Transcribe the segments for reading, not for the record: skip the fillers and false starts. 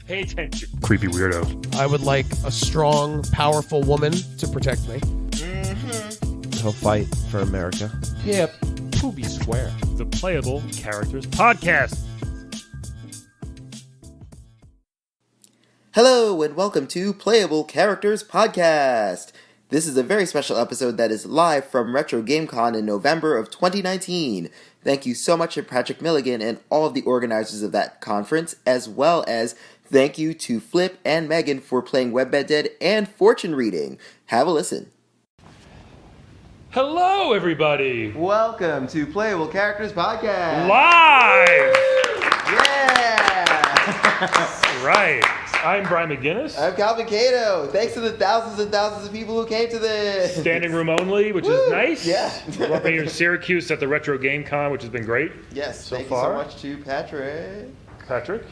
Pay attention, creepy weirdo. I would like a strong, powerful woman to protect me. He'll fight for America. Yep. Poopy square. The Playable Characters Podcast. Hello and welcome to Playable Characters Podcast. This is a very special episode that is live from Retro GameCon in November of 2019. Thank you so much to Patrick Milligan and all of the organizers of that conference, as well as thank you to Flip and Megan for playing Webbed Dead and Fortune Reading. Have a listen. Hello, everybody. Welcome to Playable Characters Podcast. Live! Yeah! Right. I'm Brian McGinnis. I'm Calvin Cato. Thanks to the thousands and thousands of people who came to this. Standing room only, which is nice. Yeah. We're here in Syracuse at the Retro GameCon, which has been great. Yes, so thank far. you so much to Patrick. Patrick,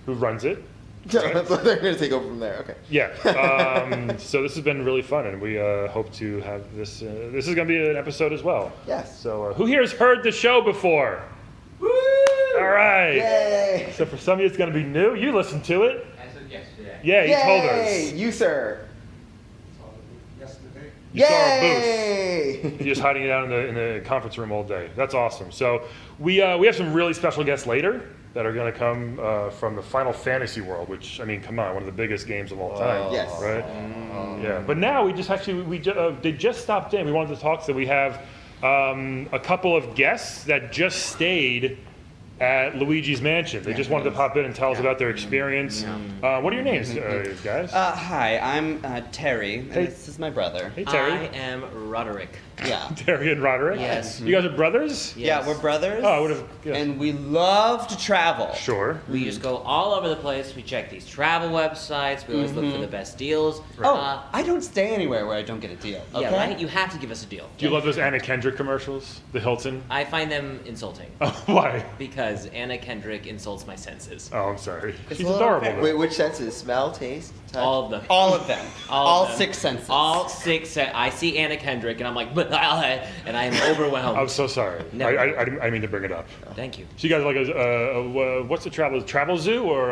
who runs it. They're going to take over from there. Okay. Yeah. So this has been really fun, and we hope to have this. This is going to be an episode as well. Yes. So who here has heard the show before? Woo! All right. Yay! So for some of you, it's going to be new. You listened to it. I said yesterday. Yeah, you told Yay! us. You, sir. Yesterday. You saw our Yay! booth. You're just hiding it out in the conference room all day. That's awesome. So we have some really special guests later that are going to come from the Final Fantasy world, which, I mean, come on, one of the biggest games of all time. Yes. Right? Yeah. But now they just stopped in. We wanted to talk, so we have a couple of guests that just stayed at Luigi's mansion. They just wanted to pop in and tell us about their experience. What are your names, guys? Hi, I'm Terry, and Hey. this is my brother. Hey, Terry. I am Roderick. Yeah. Terry and Roderick? Yes. You guys are brothers? Yeah, we're brothers. Oh, I would have guessed. And we love to travel. Sure. We just go all over the place. We check these travel websites. We always look for the best deals. Oh, I don't stay anywhere where I don't get a deal. Okay? Yeah, right? You have to give us a deal. Do you love those Anna Kendrick commercials? The Hilton? I find them insulting Oh, why? because Anna Kendrick insults my senses. Oh, I'm sorry. She's a little adorable. unfair. though. Wait, which senses? Smell, taste, touch? All of them. All of them. All of them. 6 senses. All 6. I see Anna Kendrick and I'm like, and I am overwhelmed. I'm so sorry. No. I mean to bring it up. Thank you. So you guys like what's the Travel Zoo or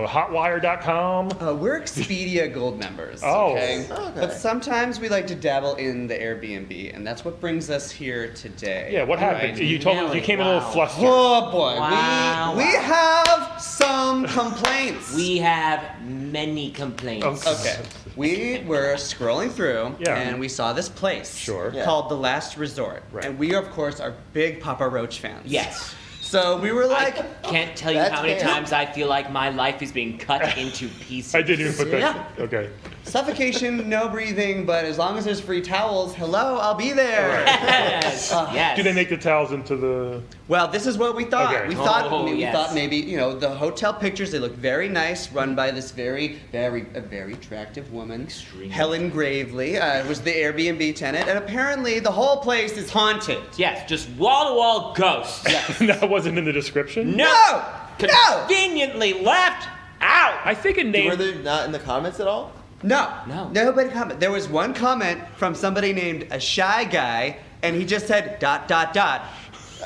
Hotwire.com? We're Expedia Gold members. Oh. Okay? Okay. But sometimes we like to dabble in the Airbnb, and that's what brings us here today. Yeah, what happened? Right? You told us you came in a little Wow. flustered. Oh boy, Wow. we have some complaints. We have many complaints. Okay. We were scrolling through Yeah. and we saw this place Sure. Yeah. called The Last Resort. Right. And we, of course, are big Papa Roach fans. Yes. So we were like, I can't tell you That's how many fair. times I feel like my life is being cut into pieces. I didn't even put that. Yeah. Okay. suffocation, no breathing, but as long as there's free towels, hello, I'll be there. Right. Yes. Yes. Do they make the towels into the? Well, this is what we thought. Okay. We thought Oh, we yes. thought maybe, the hotel pictures, they look very nice, run by this very attractive woman. Extremely. Helen Gravely was the Airbnb tenant, and apparently the whole place is haunted. Yes, just wall-to-wall ghosts. That wasn't in the description. No! Conveniently left out. I think a Were name. they not in the comments at all? No. No. Nobody comment. There was one comment from somebody named a shy guy, and he just said ...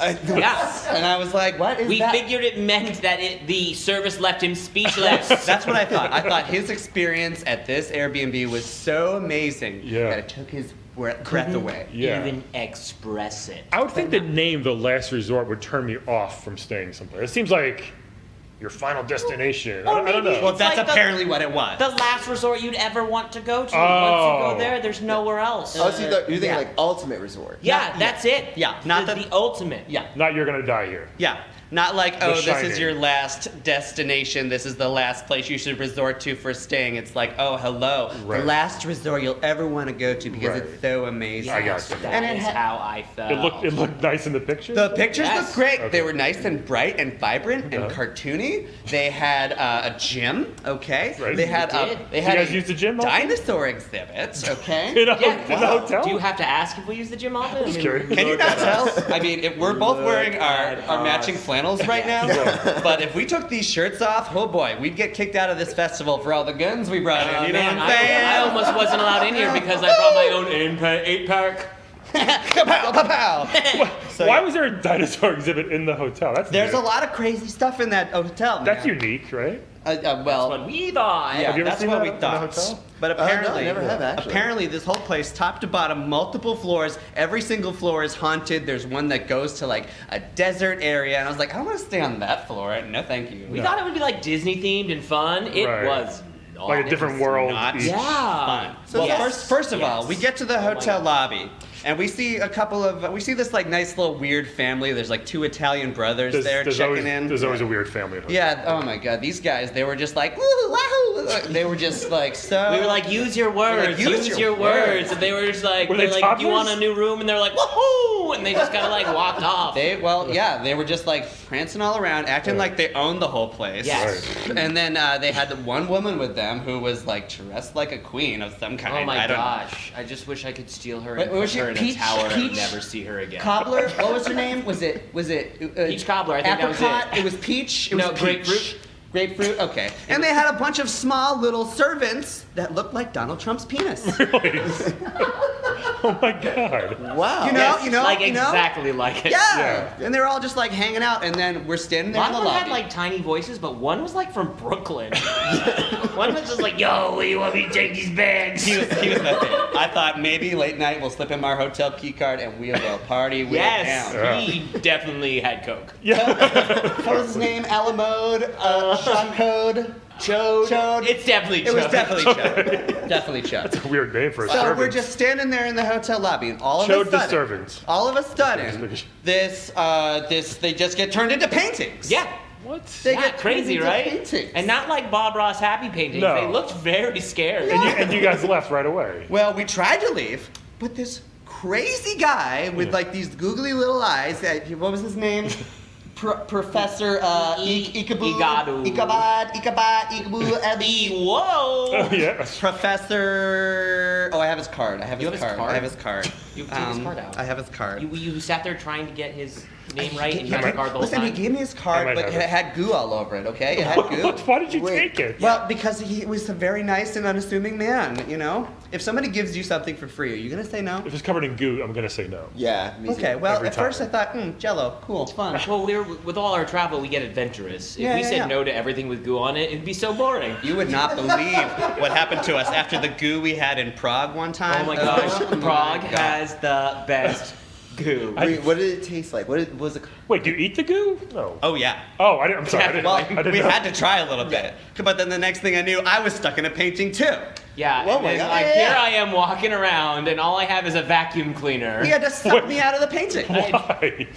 Yes. And I was like, what is We that? figured it meant that the service left him speechless. That's what I thought. I thought his experience at this Airbnb was so amazing Yeah. that it took his breath away. Yeah. Even express it. I would think the name The Last Resort would turn me off from staying someplace. It seems like your final destination. Or I don't maybe know. Well, It's that's like the- apparently what it was. The last resort you'd ever want to go to. Once you Oh. go there, there's nowhere else. Oh, so you're thinking yeah. like Ultimate Resort. Yeah, that's it. Yeah, not the ultimate. Yeah. Not you're gonna die here. Yeah. Not like, oh, this Shining. is your last destination. This is the last place you should resort to for staying. It's like, oh, hello. Right. The last resort you'll ever want to go to because Right. it's so amazing. I got Yes, you. that And it is ha- how I felt. It looked nice in the picture. The pictures Yes. look great. Okay. They were nice and bright and vibrant and Okay. cartoony. They had a gym, okay? Right. They had They did. they You had guys a use the gym often? dinosaur exhibit, okay? in the wow. hotel. Do you have to ask if we use the gym often? Just curious. Can you not tell? I mean, if we're both wearing our at matching us. flannels right now. But if we took these shirts off, oh boy, we'd get kicked out of this festival for all the guns we brought in. You know Man, what I'm saying? I almost wasn't allowed in here because I brought my own 8-pack. Kapow, kapow. So, Why yeah. was there a dinosaur exhibit in the hotel? That's There's a weird. lot of crazy stuff in that hotel. That's man. unique, right? Well, That's what we thought. yeah, Have you ever that's seen what that we in a thought. hotel? But No, apparently, I never have, actually. apparently, this whole place, top to bottom, multiple floors. Every single floor is haunted. There's one that goes to like a desert area, and I was like, I don't want to stay on that floor. No, thank you. We thought it would be like Disney themed and fun. It Right. was not. Like a different world. not each. Yeah. fun. So Yes. first of all, Yes. we get to the Oh my hotel God. lobby, and we see this like nice little weird family. There's like 2 Italian brothers there checking always, in. There's always a weird family at home. Yeah. Oh my God, these guys, they were just like, woo, wahoo. They were just like so. We were like, use your words, like, use your words. And they were just like, Were they they're like, you toddlers? want a new room? And they're like, woohoo! And they just kind of like walked off. They were just like prancing all around, acting like they owned the whole place. Yes. Right. And then they had the one woman with them who was like dressed like a queen of some kind. Oh my I don't know. gosh. I just wish I could steal her Wait, and was put she her in a Peach- tower and Peach never see her again. Cobbler? What was her name? Was it Peach Cobbler, I think that was apricot? it. It was peach. It No, was grapefruit. peach. Grapefruit. Okay. And they had a bunch of small little servants that looked like Donald Trump's penis. Really? Oh my God. Wow. You know, Yes, you know, like you know? exactly like it. Yeah. And they were all just like hanging out, and then we're standing A there lot in of the them lobby. had like tiny voices, but one was like from Brooklyn. One was just like, yo, where you want me to take these bags? He was my favorite. I thought maybe late night we'll slip him our hotel key card and we'll go party with Yes, him. he definitely had coke. What was his name? Alamode? Sean Code? Chode? It's definitely It was Chode. definitely Chode. Definitely Chode. A weird name for a So servant. we're just standing there in the hotel lobby, and all of Chode a the sudden, servants. all of a sudden, they just get turned into paintings. Yeah. What? They Yeah, get crazy, turned into right? paintings. And not like Bob Ross happy paintings. No. They looked very scared. And you guys left right away. Well, we tried to leave, but this crazy guy with like these googly little eyes. What was his name? Professor Ikabu. Igadu. Ikabu. Whoa! Oh, yeah. Professor. Oh, I have his card. I have You his have his card. card? I have his card. You take his card out. I have his card. You sat there trying to get his name right and you Yeah, had your card the whole Listen, time. he gave me his I card, might but have it it. had goo all over it. Okay, it had goo. Why did you Wait. take it? Well, because he was a very nice and unassuming man. You know, if somebody gives you something for free, are you gonna say no? If it's covered in goo, I'm gonna say no. Yeah. Me too. Okay. Well, Every at first I time. thought, Jello, cool, fun. Well, with all our travel, we get adventurous. If Yeah, we yeah, said yeah. no to everything with goo on it, it'd be so boring. You would not believe what happened to us after the goo we had in Prague one time. Oh my gosh, my Prague God. has the best goo. Wait, what did it taste like? Was it? Wait, do you eat the goo? No. Oh yeah. Oh, I'm sorry. I didn't, Well, I didn't we know. had to try a little bit, but then the next thing I knew, I was stuck in a painting too. Yeah, Oh and my then, God. like, Yeah. here I am walking around, and all I have is a vacuum cleaner. He had to suck me out of the painting. Why?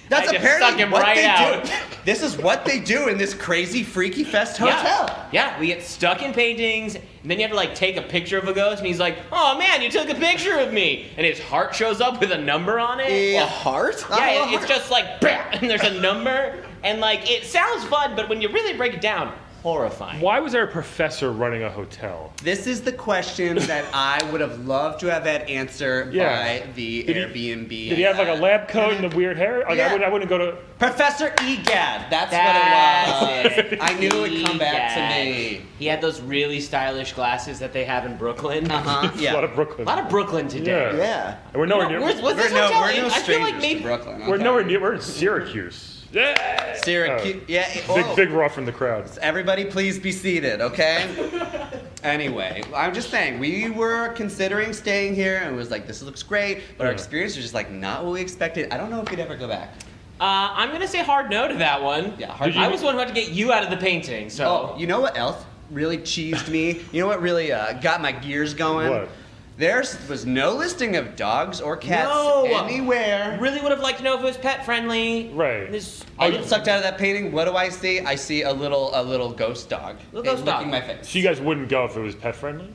That's I just apparently suck him what right they out. do. This is what they do in this crazy Freaky Fest hotel. Yeah, we get stuck in paintings, and then you have to like take a picture of a ghost, and he's like, "Oh man, you took a picture of me," and his heart shows up with a number on it. A heart? Yeah, it's just like, bam, and there's a number, and like it sounds fun, but when you really break it down, horrifying. Why was there a professor running a hotel? This is the question that I would have loved to have had answered Yeah. by the Did he- Airbnb. Did he have like a lab coat and the weird hair? Like, Yeah. I wouldn't go to. Professor Egad. That's That's what it was. it. I knew it would come back to Egad. me. He had those really stylish glasses that they have in Brooklyn. Uh-huh. A Yeah. lot of Brooklyn. A lot of Brooklyn today. Yeah. Yeah. And we're nowhere No, near. what's this We're no, hotel? we're no I feel strangers like maybe to Brooklyn. We're okay? nowhere near. We're in Syracuse. Yeah. Syracuse. Yeah. Big, oh. big rough in the crowd. Everybody, please be seated, okay? Anyway, I'm just saying, we were considering staying here, and it was like, this looks great, but our Yeah. experience was just like not what we expected. I don't know if we'd ever go back. I'm gonna say hard no to that one. Yeah, hard Did you- I was the one who had to get you out of the painting, so. Oh, you know what else really cheesed me? You know what really got my gears going? What? There was no listing of dogs or cats No. anywhere. Really would have liked to know if it was pet friendly. Right. This, I get sucked out of that painting. What do I see? I see a little ghost dog. Little ghost licking dog. my face. So you guys wouldn't go if it was pet friendly?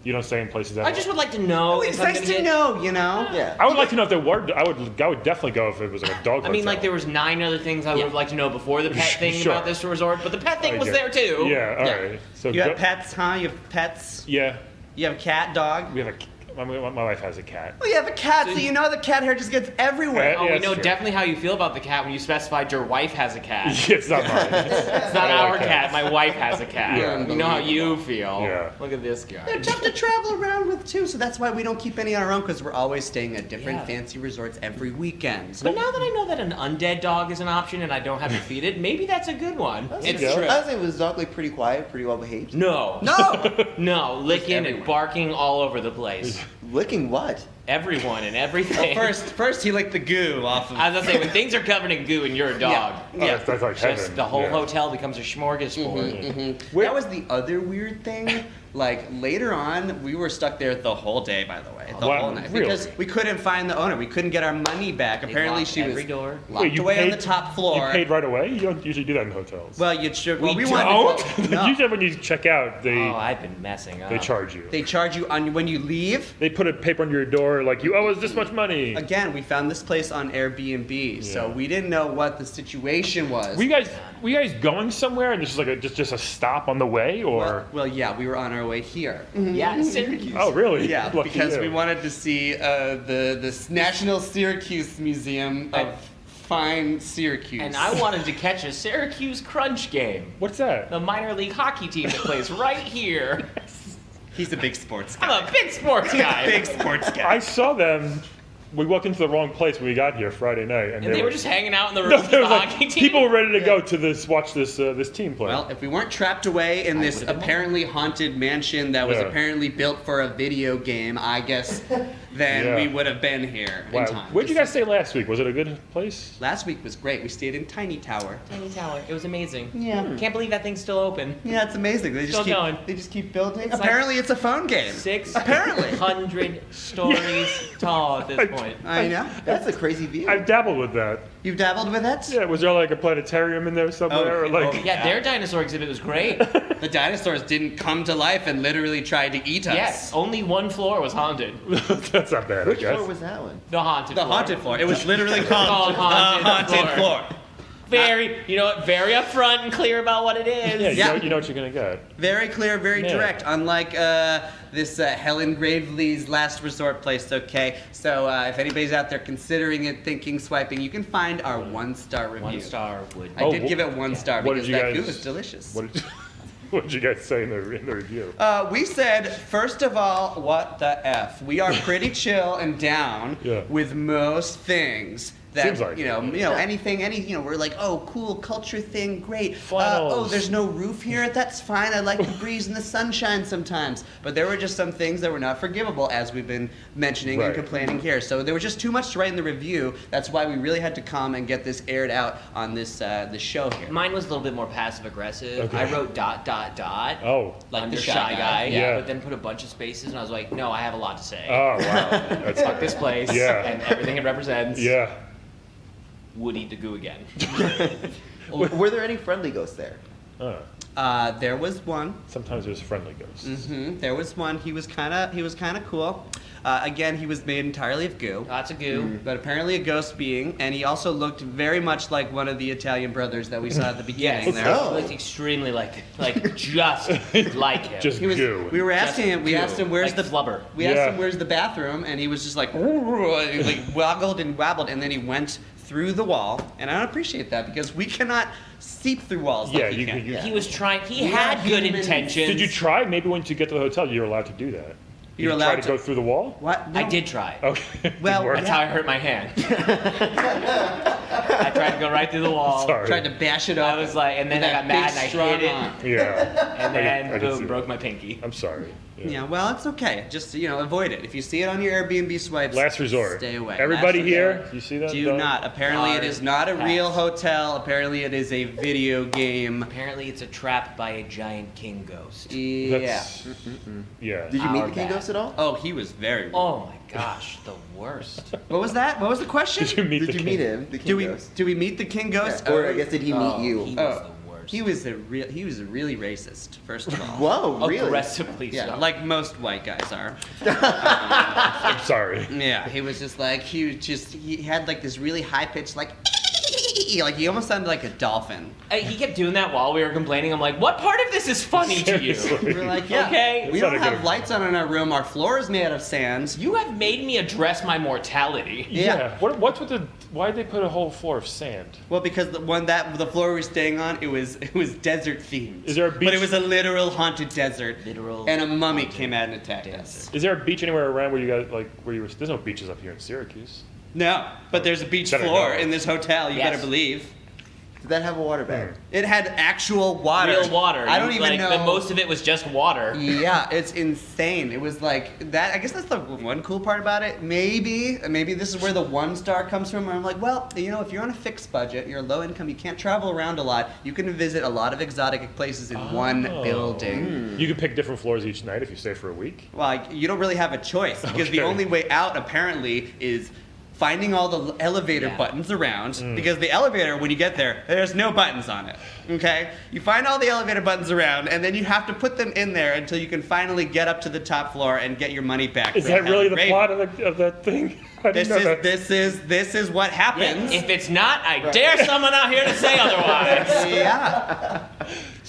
You don't stay in places that. I just would like to know. Oh, if it's I'm nice gonna to get- know, you know? Yeah. I would like to know if there were. I would definitely go if it was like a dog. I mean, hotel. like there was 9 other things I would have liked to know before the pet thing Sure. about this resort, but the pet thing I was get there it. too. Yeah. All Yeah. right. So You go- have pets, huh? You have pets? Yeah. You have cat, dog? We have My wife has a cat. Well, you have a cat, so you know the cat hair just gets everywhere. Oh, Yeah, we it's know true. definitely how you feel about the cat when you specified your wife has a cat. It's not mine. It's not I like our cat. My wife has a cat. Yeah. We know how you feel. Yeah. Look at this guy. They're tough to travel around with too, so that's why we don't keep any on our own, because we're always staying at different Yeah. fancy resorts every weekend. But now that I know that an undead dog is an option and I don't have to feed it, maybe that's a good one. It's good. true. I was saying, was the dog like pretty quiet, pretty well behaved? No. No! No, licking and everywhere. barking all over the place. Licking what? Everyone and everything. First he licked the goo off of. I was gonna say, when things are covered in goo and you're a dog, Yeah. That's like just heaven. the whole Yeah. hotel becomes a smorgasbord. Where- That was the other weird thing. Like later on, we were stuck there the whole day. By the way, the Wow, whole night, really? because we couldn't find the owner. We couldn't get our money back. They Apparently, locked she was every door. locked Wait, you away on paid- the top floor. You paid right away? You don't usually do that in hotels. Well, you should. Well, We wanted to don't? go- No. Usually when you check out, they Oh, I've been messing up. charge you. They charge you on when you leave. They put a paper on your door like you owe us this much money. Again, we found this place on Airbnb, so Yeah. we didn't know what the situation was. Were you guys going somewhere and this is like just a stop on the way or? well, yeah, we were on our way here. Yeah, Syracuse. Oh really? Yeah, Lucky because you. we wanted to see the National Syracuse Museum of Fine Syracuse. And I wanted to catch a Syracuse Crunch game. What's that? The minor league hockey team that plays right here. He's a big sports guy. I'm a big sports guy. Big sports guy. I saw them. We walked into the wrong place when we got here Friday night, And they were just hanging out in the room no, with there the was like hockey team. people were ready to go to watch this team play. Well, if we weren't trapped away in this would've been apparently haunted mansion that was Yeah. apparently built for a video game, I guess, then Yeah. we would have been here wow. in time. Where'd you guys stay last week? Was it a good place? Last week was great. We stayed in Tiny Tower. Tiny Tower. It was amazing. Yeah. Can't believe that thing's still open. Yeah, it's amazing. They just Still keep going. they just keep building. It's like Apparently, it's a phone game. 600 stories tall at this point. I know. That's a crazy view. I've dabbled with that. You've dabbled with it? Yeah, was there like a planetarium in there somewhere? Oh, or like, oh, Yeah, their dinosaur exhibit was great. The dinosaurs didn't come to life and literally tried to eat us. Yes, only one floor was haunted. that's not bad. Which I guess. floor was that one? The haunted The floor. haunted floor. It was literally called Called the haunted haunted floor. floor. Very, you know what, very upfront and clear about what it is. Yeah, Yeah. you know what you're gonna get. Very clear, very Yeah. direct. Unlike this Helen Gravely's Last Resort place. Okay, so if anybody's out there considering it, thinking, swiping, you can find our 1-star review. 1 star would. I Oh, did give it 1 star what because did you that guys- goo was delicious. What did what did you guys say in the review? We said, first of all, what the F? We are pretty chill and down Yeah. with most things. That, Seems like you know, anything, we're like, oh, cool, culture thing, great. Flannels. Oh, there's no roof here, that's fine. I like the breeze and the sunshine sometimes. But there were just some things that were not forgivable, as we've been mentioning and Right. complaining here. So there was just too much to write in the review. That's why we really had to come and get this aired out on this show here. Mine was a little bit more passive aggressive. Okay. I wrote ... Oh. Like Under the shy shy guy. guy, Yeah. but then put a bunch of spaces, and I was like, no, I have a lot to say. Oh wow. That's Fuck this place Yeah. and everything it represents. Yeah. Would eat the goo again. Were there any friendly ghosts there? There was one. Sometimes there's friendly ghosts. There was one. He was kind of cool. Again, he was made entirely of goo. Lots of goo. But apparently a ghost being, and he also looked very much like one of the Italian brothers that we saw at the beginning Yes, there. Oh. he looked extremely like just like him. Just He was, goo. we were asking him. We goo, asked him where's like the flubber. We asked Yeah. him where's the bathroom, and he was just like, and he, like woggled and wabbled, and then he went through the wall. And I don't appreciate that because we cannot seep through walls Yeah, like he you- can. you- He was trying. He We had are good humans. intentions. Did you try? Maybe once you get to the hotel, you're allowed to do that. Did You're you allowed try to go through the wall? What? I No. did try. Okay. Well, Didn't work? That's how I hurt my hand. I tried to go right through the wall. Sorry. Tried to bash it up. I was like, and then with I got that mad big, and I strong hit it, arm. Yeah. and then I can see boom, broke that. my pinky. I'm sorry. Yeah, well, it's okay. Just, avoid it. If you see it on your Airbnb swipes, Last resort. stay away. Everybody Last here, resort. you see that? Do not. Apparently, it is not a Pass. real hotel. Apparently, it is a video game. Apparently, it's a trap by a giant king ghost. Yeah. That's, yeah. Did you meet Our the king bad. ghost at all? Oh, he was very. Oh my gosh, the worst. What was that? What was the question? Did you meet Did the you king? meet him, the king Do we ghost? do we meet the king ghost? Yeah. Or I guess did he meet you? He was Oh. the worst. He was really racist. First of all. Whoa, really? Aggressively Yeah, so. like most white guys are. I'm sorry. Yeah, he was just like he had like this really high pitched like like he almost sounded like a dolphin. He kept doing that while we were complaining. I'm like, what part of this is funny to you? Seriously. We're like, yeah, Okay. we It's not don't a good have lights on in our room. Our floor is made out of sand. You have made me address my mortality. Yeah. What's with the? Why did they put a whole floor of sand? Well, because the floor we were staying on, it was desert themed. Is there a beach? But it was a literal haunted desert. Literal And a mummy haunted came out and attacked desert. us. Is there a beach anywhere around where you guys where you were? There's no beaches up here in Syracuse. No, but there's a beach Better floor know. in this hotel. You Yes. better believe. Did that have a water bag? It had actual water. Real water. I don't even like, know. But most of it was just water. Yeah, it's insane. It was like that. I guess that's the one cool part about it. Maybe this is where the 1 star comes from. Where I'm like, well, if you're on a fixed budget, you're low income, you can't travel around a lot. You can visit a lot of exotic places in one building. You can pick different floors each night if you stay for a week. Like you don't really have a choice because the Okay. only way out apparently is finding all the elevator Yeah. buttons around because the elevator when you get there there's no buttons on it. Okay, you find all the elevator buttons around and then you have to put them in there until you can finally get up to the top floor and get your money back. Is for that really the having plot Raven. of that thing? I didn't know that. This is what happens. If it's not, I dare someone out here to say otherwise. Yeah,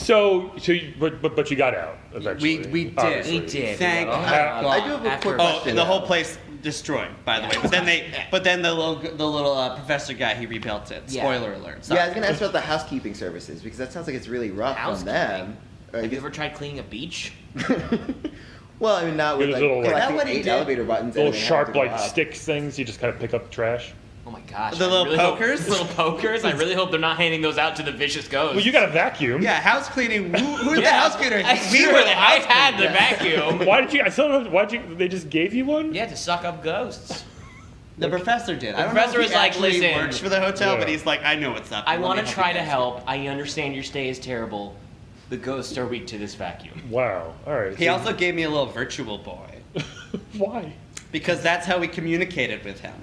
But you got out eventually. we did. obviously. We did. Thank Oh, God. I do have a After- quick Oh, question. and the whole place destroyed, by the way. But then the little professor guy, he rebuilt it. Yeah. Spoiler alert. Yeah, I Sorry. was gonna ask about the housekeeping services because that sounds like it's really rough on them. Have you ever tried cleaning a beach? Well, I mean, not with There's like little, like, collecting what he 8 did? elevator buttons. Little and they have sharp to go like up. sticks things. You just kind of pick up the trash. Oh my gosh. The I little really hope- pokers? little pokers? I really hope they're not handing those out to the vicious ghosts. Well, you got a vacuum. Yeah, house cleaning. Who's the house cleaner? That's We true. were the I house had the cleaner. vacuum. Why did you? I still don't know. Why'd you? They just gave you one. Yeah, to suck up ghosts. The professor did. I don't professor know if was he like, actually "Listen." works for the hotel, Yeah. but he's like, I know what's up. I Let want me to try you to guys." help. I understand your stay is terrible. The ghosts are weak to this vacuum. Wow. All right. He so- also gave me a little virtual boy Why? because that's how we communicated with him.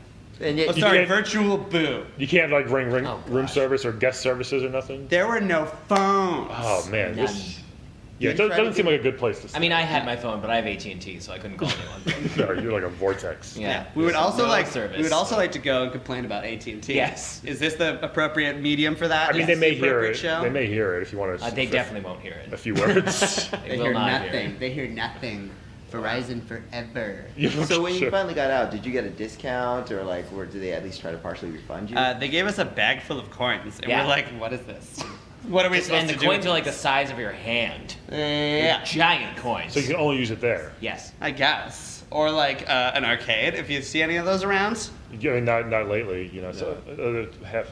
And Oh, yet, You sorry, can't- virtual boo. You can't like ring Oh, room gosh. service or guest services or nothing. There were no phones. Oh man, None. this. Yeah, You it tried to doesn't seem do- like a good place to stay. I mean, I had my phone, but I have AT&T, so I couldn't call anyone. No, you're like a vortex. Yeah. We would also No like service. we would also like to go and complain about AT&T. Yes. Is this the appropriate medium for that? I mean, Is they this may the hear appropriate it. show? They may hear it if you want to. They definitely won't hear a it. few words. They will not hear it. They hear nothing. Verizon forever. so when you Sure. finally got out, did you get a discount or like, or did they at least try to partially refund you? They gave us a bag full of coins, and Yeah. we're like, "What is this? What are we supposed And the to do?" coins are like the size of your hand. yeah, Giant coins. So you can only use it there. Yes. I guess, or like an arcade. If you see any of those around, Yeah, not lately. You know, so half.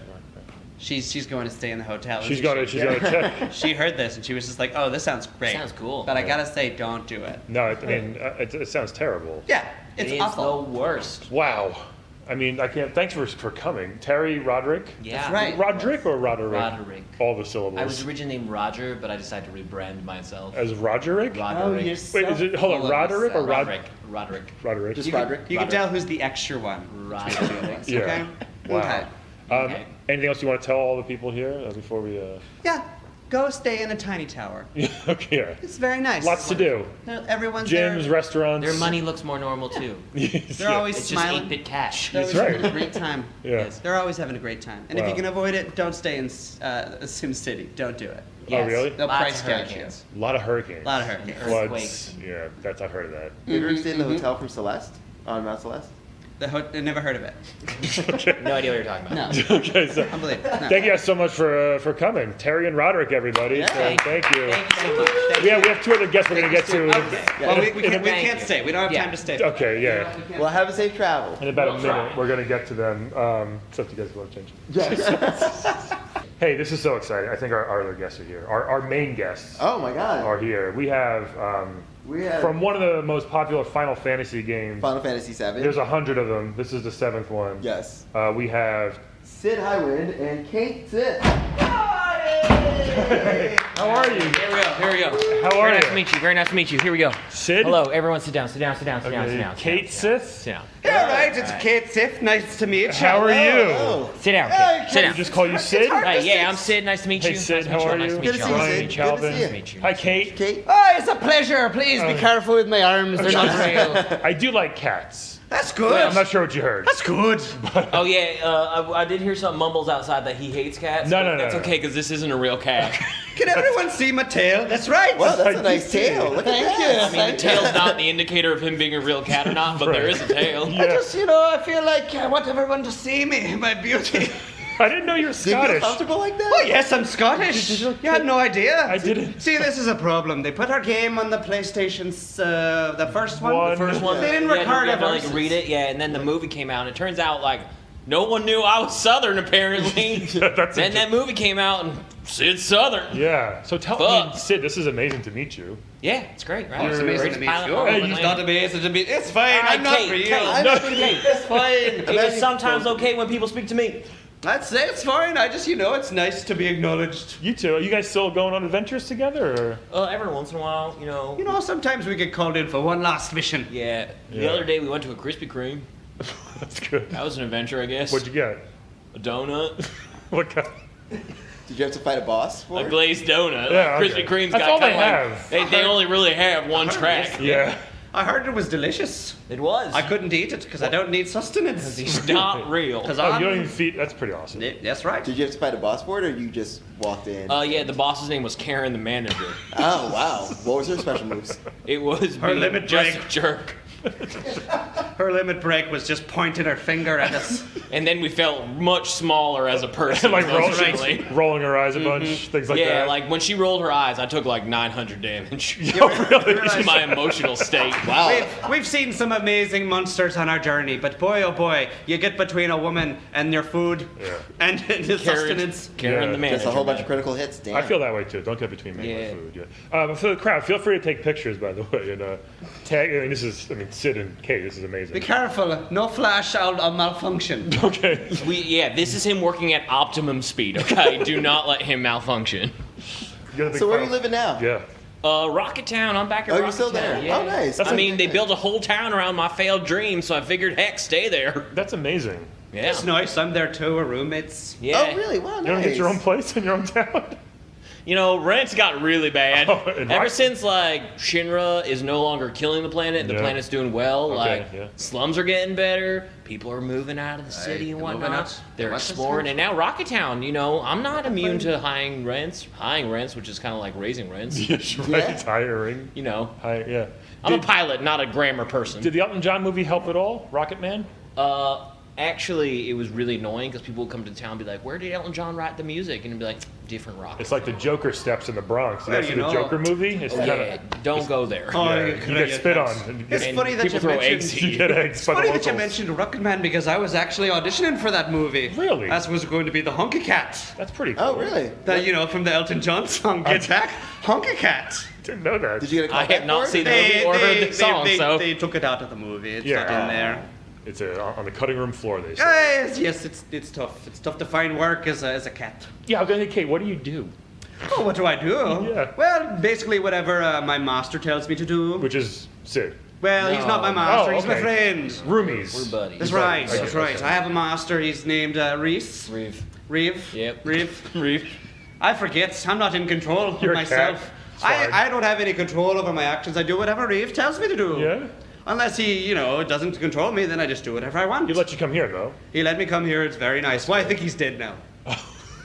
she's going to stay in the hotel. She's isn't gonna she? check. She heard this and she was just like, "Oh, this sounds great. Sounds cool. But I gotta say, don't do it." No, I mean it sounds terrible. Yeah, it's It is awful. the worst. Wow. I mean, I can't. Thanks for coming, Terry Roderick. Yeah. That's right. Roderick or Roderick? Roderick. All the syllables. I was originally named Roger, but I decided to rebrand myself. As Roderick. Roderick. you're Wait, is it? Hold on, full of Roderick or yourself. Rod? Roderick. Roderick. Just You can, Roderick? you can Roderick. tell who's the extra one. Roderick. Yeah. Okay. Wow. Okay. Okay. Anything else you want to tell all the people here before we? Yeah. Go stay in a tiny tower. Okay. Yeah. It's very nice. Lots to do. Everyone's Gyms, there. restaurants. Their money looks more normal too. They're always It's just smiling. 8-bit cash. They're That's always having right. a great time. Yeah. Yes. They're always having a great time. And if Wow. you can avoid it, don't stay in Sim City. Don't do it. Oh, really? They'll Lots price of gouge you. hurricanes. A lot of hurricanes. A lot of hurricanes. Floods. Earthquakes. Yeah, I've heard of that. you ever stayed in the hotel from Celeste on Mount Celeste? I never heard of it. No idea what you're talking about. No. Okay, so Unbelievable. No. thank you guys so much for coming, Terry and Roderick, everybody. Yeah. So thank you. Thank you so much. We have 2 other guests we're gonna get to. Well, we Thank can't you. stay. We don't have Yeah. time to stay. Okay, yeah. Well, have a safe travel. In about a minute, we're gonna get to them. Except you guys want to change. Yes. Hey, this is so exciting. I think our other guests are here. Our main guests Oh my God. are here. We have We have from one of the most popular Final Fantasy games. Final Fantasy VII. There's 100 of them. This is the 7th one. Yes. We have. Cid Highwind and Cait Sith. How are you? Here we go. How are Very nice you? to meet you. Very nice to meet you. Here we go. Sid? Hello, everyone. Sit down. Sit down. Sit down. Sit down. Sit down. Cait Sith? Sit down. All right, it's Cait Sith. Nice to meet you. How are you? Oh. Sit down. Kid. Sit We down. just call you Sid? Hi, yeah, I'm Sid. Nice to meet Hey, you. Sid, Nice to meet how are Nice you? to meet Good to you. see you, Ryan, Sid. Good to Calvin. see Nice you. to meet you. Hi, Kate. Cait? Oh, it's a pleasure. Please be careful with my arms. They're not real. I do like cats. That's good. I'm not sure what you heard. That's good. Oh yeah, I did hear some mumbles outside that he hates cats. No, but no, that's no. okay because this isn't a real cat. Can everyone see my tail? That's right. Wow, that's a I nice do see tail. it. Look Thank at you. that. I mean, the tail's not the indicator of him being a real cat or not, but there is a tail. I just, I feel like I want everyone to see me, my beauty. I didn't know you were Do you feel Scottish. comfortable like that? Oh yes, I'm Scottish. You had no idea. I didn't. See, this is a problem. They put our game on the PlayStation's the first one. One. The first One, They didn't yeah, record you it. had to like read it, yeah, and then the movie came out, and it turns out like no one knew I was Southern apparently. That's Then that movie came out, and Cid's Southern. Yeah. So tell Fuck. me, Sid, this is amazing to meet you. Yeah, it's great, right? Oh, it's amazing to meet you. Hey, It's not amazing to meet. It's fine. All right, I'm not Cait, real. Cait. I'm not gonna be- It's fine. It is sometimes okay when people speak to me. I'd say it's fine. I just, it's nice to be acknowledged. You two, are you guys still going on adventures together? Or? Every once in a while, Sometimes we get called in for one last mission. Yeah. The Yeah. other day we went to a Krispy Kreme. That's good. That was an adventure, I guess. What'd you get? A donut. What kind? Did you have to fight a boss for A it? glazed donut. Yeah, Like, okay. Krispy Kreme's That's got all they kinda have. like, they only really have one track. Yeah. I heard it was delicious. It was. I couldn't eat it because I don't need sustenance. He's not real. Because Oh, you don't even feed. That's pretty awesome. That's right. Did you have to fight a boss for it, or you just walked in? Yeah, the boss's name was Karen, the manager. Oh, wow. What was her special moves? It was Her being limit just break. a jerk. Her limit break was just pointing her finger at us. And then we felt much smaller as a person. like emotionally. rolling her eyes a bunch, things like Yeah, that. like when she rolled her eyes, I took like 900 damage. Oh, really? To my emotional state. Wow. We've seen some amazing monsters on our journey, but boy oh boy, you get between a woman and their food Yeah. and the sustenance. Karen, Yeah. the manager. Just a whole bunch man. of critical hits. Damn. I feel that way too. Don't get between me Yeah. and my food. Yeah. But for the crowd, feel free to take pictures, by the way, and tag. Sid and Cait, this is amazing. Be careful, no flash, I'll malfunction. Okay. This is him working at optimum speed, okay? Do not let him malfunction. You're the big So where are you final- living now? Yeah. Rocket Town, I'm back at Oh, Rocket you're still Town. there? Yeah. Oh, nice. That's I mean, they built a whole town around my failed dream, so I figured, heck, stay there. That's amazing. Yeah. It's nice, I'm there too, we're roommates. Yeah. Oh, really? Wow, nice. You don't get your own place in your own town? Rents got really bad. Oh, and Ever why? since, Shinra is no longer killing the planet and the Yeah. planet's doing well, Okay, yeah. slums are getting better, people are moving out of the city and they're moving whatnot. out. They're What's this exploring, called? and now Rocket Town, I'm not immune to high rents, which is kind of like raising rents. Yes, right. Yeah. Tiring. Yeah. I'm a pilot, not a grammar person. Did the Elton John movie help at all? Rocket Man? Actually, it was really annoying because people would come to town and be like, where did Elton John write the music? And it'd be like, different Rocket. It's like the Joker steps in the Bronx. You Well, guys see you the know. Joker movie? It's Yeah, don't go there. Oh, yeah, you you could've get get spit on. that. And you It's get, funny that people you throw mentioned. eggs you get eggs by the Funny that you locals. mentioned Rocket Man because I was actually auditioning for that movie. Really? That was going to be the Honky Cat. That's pretty cool. Oh, really? That from the Elton John song Get Back, Honky Cat. Didn't know that. Did you get a I call have not for it? seen the movie or heard the song, so. They took it out of the movie. It's Yeah. not in there. It's on the cutting room floor, they say. Yes, it's tough. It's tough to find work as a cat. Yeah, I'm going to Cait, what do you do? Oh, what do I do? Yeah. Well, basically whatever my master tells me to do. Which is Sid. Well, he's not my master. Oh, He's my okay. friend. Roomies. We're buddies. That's He's like- right. okay, That's right. okay. I have a master. He's named Reese. Reeve. Reeve. Yep. Reeve. Reeve. I forget. I'm not in control of You're a myself. cat. It's fine. I don't have any control over my actions. I do whatever Reeve tells me to do. Yeah? Unless he, doesn't control me, then I just do whatever I want. He let you come here, though. He let me come here. It's very nice. Well, I think he's dead now.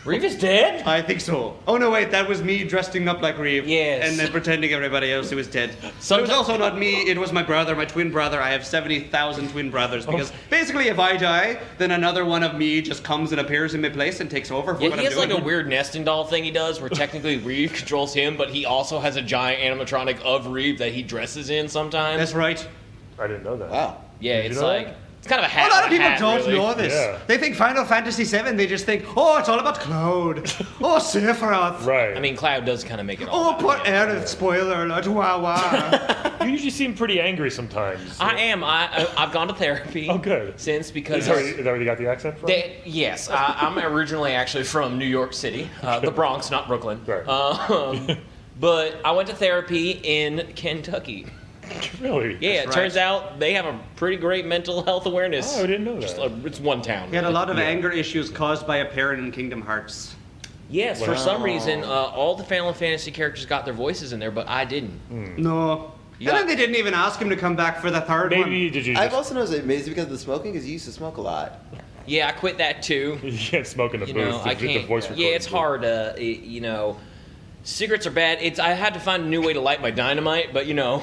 Reeve is dead? I think so. Oh no, wait, that was me dressing up like Reeve. Yes. And then pretending everybody else was dead. But it was Someti- also not me, it was my brother, my twin brother. I have 70,000 twin brothers because basically if I die, then another one of me just comes and appears in my place and takes over for Yeah, what he I'm has doing. like a weird nesting doll thing he does where technically Reeve controls him, but he also has a giant animatronic of Reeve that he dresses in sometimes. That's right. I didn't know that. Wow. Yeah, Did you it's know like, that? it's kind of a A hat. lot of people hat, don't really. know this. Yeah. They think Final Fantasy VII, they just think, oh, it's all about Cloud. Oh, Sephiroth. Right. I mean, Cloud does kind of make it all Oh, about poor him. Aerith, spoiler alert, wah wah. You usually seem pretty angry sometimes. I am. I've gone to therapy. Oh, good. Since because Is that where you got the accent from? yes, I'm originally actually from New York City, the Bronx, not Brooklyn. Right. But I went to therapy in Kentucky. Really? Yeah, it That's turns right. out they have a pretty great mental health awareness. Oh, I didn't know that. Just, it's one town. He had a lot of Yeah. anger issues caused by a parent in Kingdom Hearts. Yes, for some reason, all the Final Fantasy characters got their voices in there, but I didn't. No. You And got- then they didn't even ask him to come back for the third one. Maybe did you I've just... also noticed that maybe it's because of the smoking, because you used to smoke a lot. Yeah, I quit that too. You can't smoke in the You booth. know, I the can't. voice Yeah, it's recording booth. hard. You know, cigarettes are bad. I had to find a new way to light my dynamite, but you know,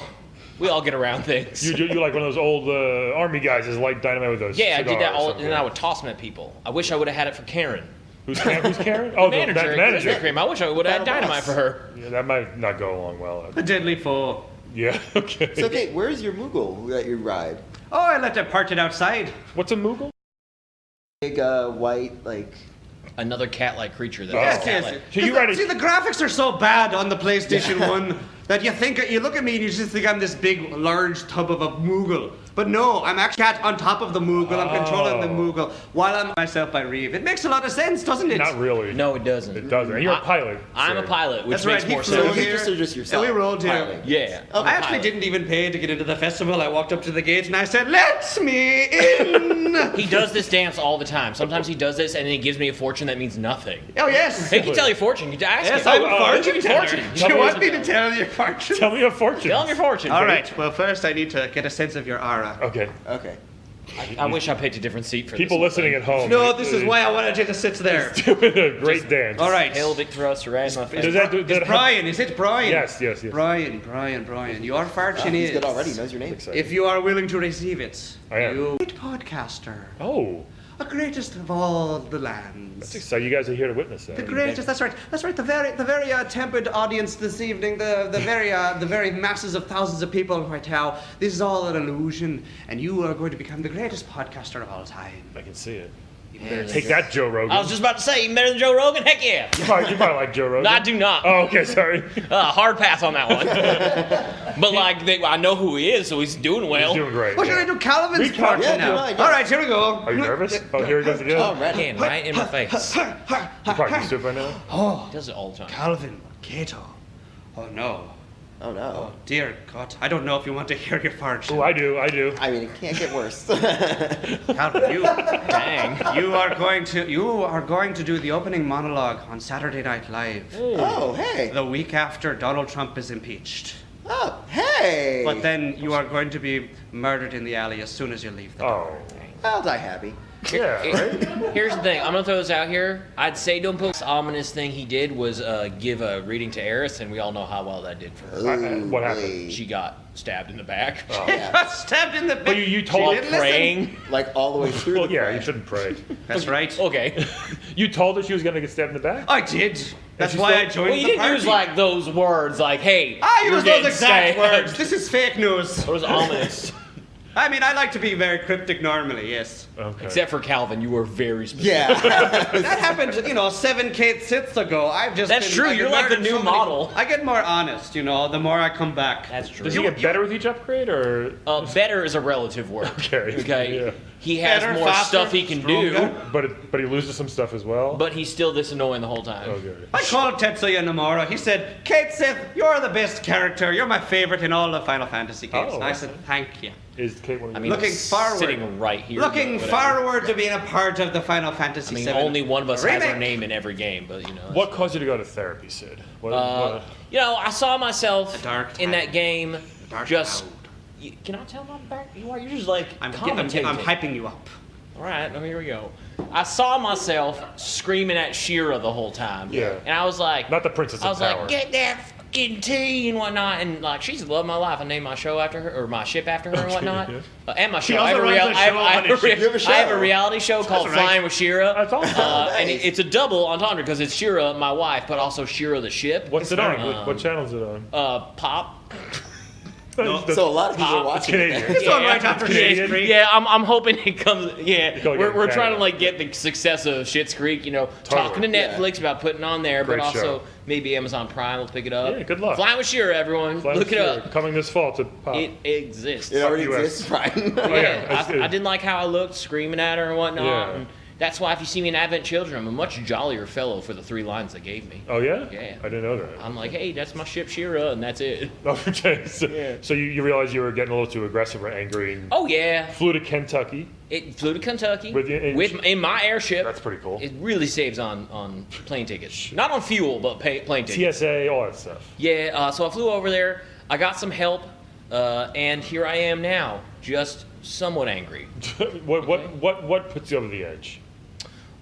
we all get around things. You're like one of those old army guys that light dynamite with those. Yeah, I did that cigar or all, something. and I would toss them at people. I wish I would have had it for Karen. Who's Karen? Oh, Manager, that at manager. Krispy Kreme. I wish I would have had Final dynamite boss. for her. Yeah, that might not go along well. A deadly foe. Yeah, okay. So, Kate, where's your Moogle that you ride? Oh, I let it parted outside. What's a Moogle? Big, white, like... Another cat-like creature. That Yes, is yes. cat-like. So you ready? See, the graphics are so bad on the PlayStation 1 that you look at me and you just think I'm this big, large tub of a Moogle. But no, I'm actually cat on top of the Moogle. I'm controlling the Moogle while I'm myself by Reeve. It makes a lot of sense, doesn't it? Not really. No, it doesn't. It doesn't. And you're a pilot. I'm a sir. pilot, which That's makes right, he more flew sense. here. Just or just yourself? And we rolled here. Piling. Yeah. I actually didn't even pay to get into the festival. I walked up to the gate and I said, "Let me in." He does this dance all the time. Sometimes he does this and then he gives me a fortune that means nothing. Oh yes. He can tell your fortune. You ask Yes, him. I'm a give fortune me teller. fortune. Do you want me to tell your fortune? Tell me a fortune. Tell him your fortune. All Kate. right. Well, first I need to get a sense of your aura. Okay. Okay. I wish I picked a different seat for People this. listening at home. No, this is why I wanted you to sit there. Doing a great dance. All right. Hail Vic thrust right in my face. Does that do It's that Brian. Is it Brian? Yes. Brian. Your fortune He's is. good already. He knows your name. Exciting. If you are willing to receive it, I am. you great podcaster, Oh, a greatest of all the lands. that's exciting. You guys are here to witness that. The greatest. That's right. That's right. The very tempered audience this evening. The very masses of thousands of people right now. This is all an illusion, and you are going to become the greatest podcaster of all time. I can see it. Yeah, Take that, Joe Rogan. I was just about to say, you better than Joe Rogan? Heck yeah. You probably like Joe Rogan. No, I do not. Oh, okay. Sorry. Hard pass on that one. But like, I know who he is, so he's doing well. He's doing great. What should I do? Calvin's Read Calvin. fortune Yeah, do now. mine, yeah. All right, here we go. Are you nervous? Oh, here he goes again. Oh, right. Hand right in my face. You're probably used to it by now. Oh, He does it all the time. Calvin, Cato. Oh no. Oh, no. Oh dear God. I don't know if you want to hear your fortune. Oh, I do. I do. I mean, it can't get worse. Calvin, Dang. you are going to do the opening monologue on Saturday Night Live. Oh, hey. The week after Donald Trump is impeached. Oh, hey. But then you are going to be murdered in the alley as soon as you leave the door. Oh. I'll die happy. Yeah, right? Here's the thing. I'm gonna throw this out here. I'd say don't put this ominous thing he did was give a reading to Eris, and we all know how well that did for her. Ooh, what happened? wait. She got stabbed in the back. Got stabbed in the back. But you While told didn't listen. praying. Like, all the way through Well, the yeah, prayer. you shouldn't pray. That's right. Okay. You told her she was going to get stabbed in the back? I did. That's she why still- I joined Well, you the didn't party. use like those words, like "Hey." I you're use getting those exact stabbed. words. This is fake news. It was ominous. I mean, I like to be very cryptic normally, yes. Okay. Except for Calvin, you were very specific. Yeah. That happened, 7 Cait Siths ago. I've just That's been- true, I've you're been like the married new so many- model. I get more honest, the more I come back. That's true. Does he get better with each upgrade, or? Better is a relative word. Okay. Okay. Yeah. He has Better, more faster, stuff he can do, stronger. But he loses some stuff as well? but he's still this annoying the whole time. Okay. I called Tetsuya Nomura. He said, Cait Sith, you're the best character. You're my favorite in all of Final Fantasy games. Oh, And I okay. said, thank you. Is Kate one of I you? mean, Looking forward. sitting right here. Looking but whatever. forward to being a part of the Final Fantasy I mean, VII only one of us has our remake. name in every game, but What caused you to go to therapy, Sid? What, I saw myself A dark in time. that game dark just. cloud. Can I tell my back? You're just like I'm commentating. hyping you up. All right, now here we go. I saw myself screaming at Shira the whole time. Yeah. And I was like, Not the Princess I of was Power. like, get that fucking tea and whatnot, and like she's the love of my life. I named my show after her, or my ship after her and Okay, whatnot, yeah. And my show. also I have a runs real, a I have, show I have on a a re- ship. You have a I have show. a reality show called right. Flying with Shira. That's awesome. And it's a double entendre because it's Shira, my wife, but also Shira the ship. What's it on? Um, What channel is it on? Pop. So a lot of people are It's watching it. Canadian. It's on right after Canadian. Schitt's Creek. Yeah, I'm hoping it comes. Yeah, Go get we're it, trying to Canada. like get the success of Schitt's Creek. Talking to Yeah. Netflix about putting on there, Great but also show. maybe Amazon Prime will pick it up. Yeah, good luck. Flying with Shira, everyone. Flying Look it Shira, up. Coming this fall to Pop. It exists. It already US. exists, Brian. Oh, yeah, that's good. I didn't like how I looked screaming at her and whatnot. Yeah. And that's why if you see me in Advent Children, I'm a much jollier fellow for the 3 lines they gave me. Oh, yeah? Yeah. I didn't know that. I'm like, hey, that's my ship Shira, and that's it. Okay, so, Yeah. so you realized you were getting a little too aggressive or angry and Oh yeah, flew to Kentucky. it flew to Kentucky With you- in my airship. That's pretty cool. It really saves on plane tickets. Not on fuel, but plane tickets. TSA, all that stuff. Yeah, so I flew over there. I got some help. and here I am now, just somewhat angry. What puts you over the edge?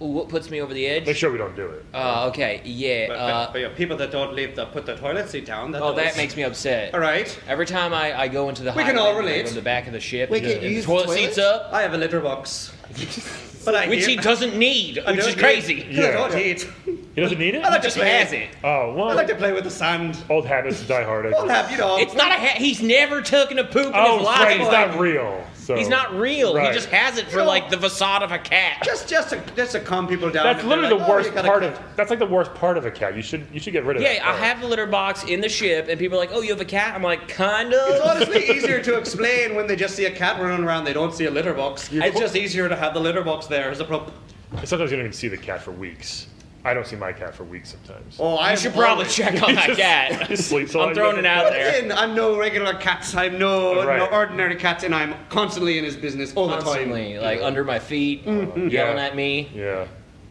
Ooh, what puts me over the edge? Make sure we don't do it. Okay, yeah. But yeah, people that don't put the toilet seat down. That makes me upset. All right. Every time I go into the We can all Highwind, I relate. go in the back of the ship, Wait, can and you the use toilet the seat's toilet? up, I have a litter box. But I which hate- he doesn't need, I which don't is need- crazy. 'cause I don't hate. He doesn't need it? I like to Just play. has it. Oh, well. I like to play with the sand. Old habits die hard. I I'll guess. have, you know. It's not a he's never taken a poop in Oh, his life. right, he's not real. So. He's not real. Right. He just has it for You know- like the facade of a cat. just to calm people down. That's if they're literally like, the "Oh, worst you gotta part cut." of. That's like the worst part of a cat. You should get rid of that. Yeah, I part. have the litter box in the ship, and people are like, "Oh, you have a cat?" I'm like, "Kind It's of." honestly easier to explain when they just see a cat running around. They don't see a litter box. It's just easier to have the litter box there as a problem. Sometimes you don't even see the cat for weeks. I don't see my cat for weeks sometimes. Oh, I should probably check on that cat. He sleeps a lot. I'm throwing it out there. Again, I'm no regular cats. I'm no Right. ordinary cats, and I'm constantly in his business all the Constantly, time. like under my feet, yelling Yeah. at me, Yeah.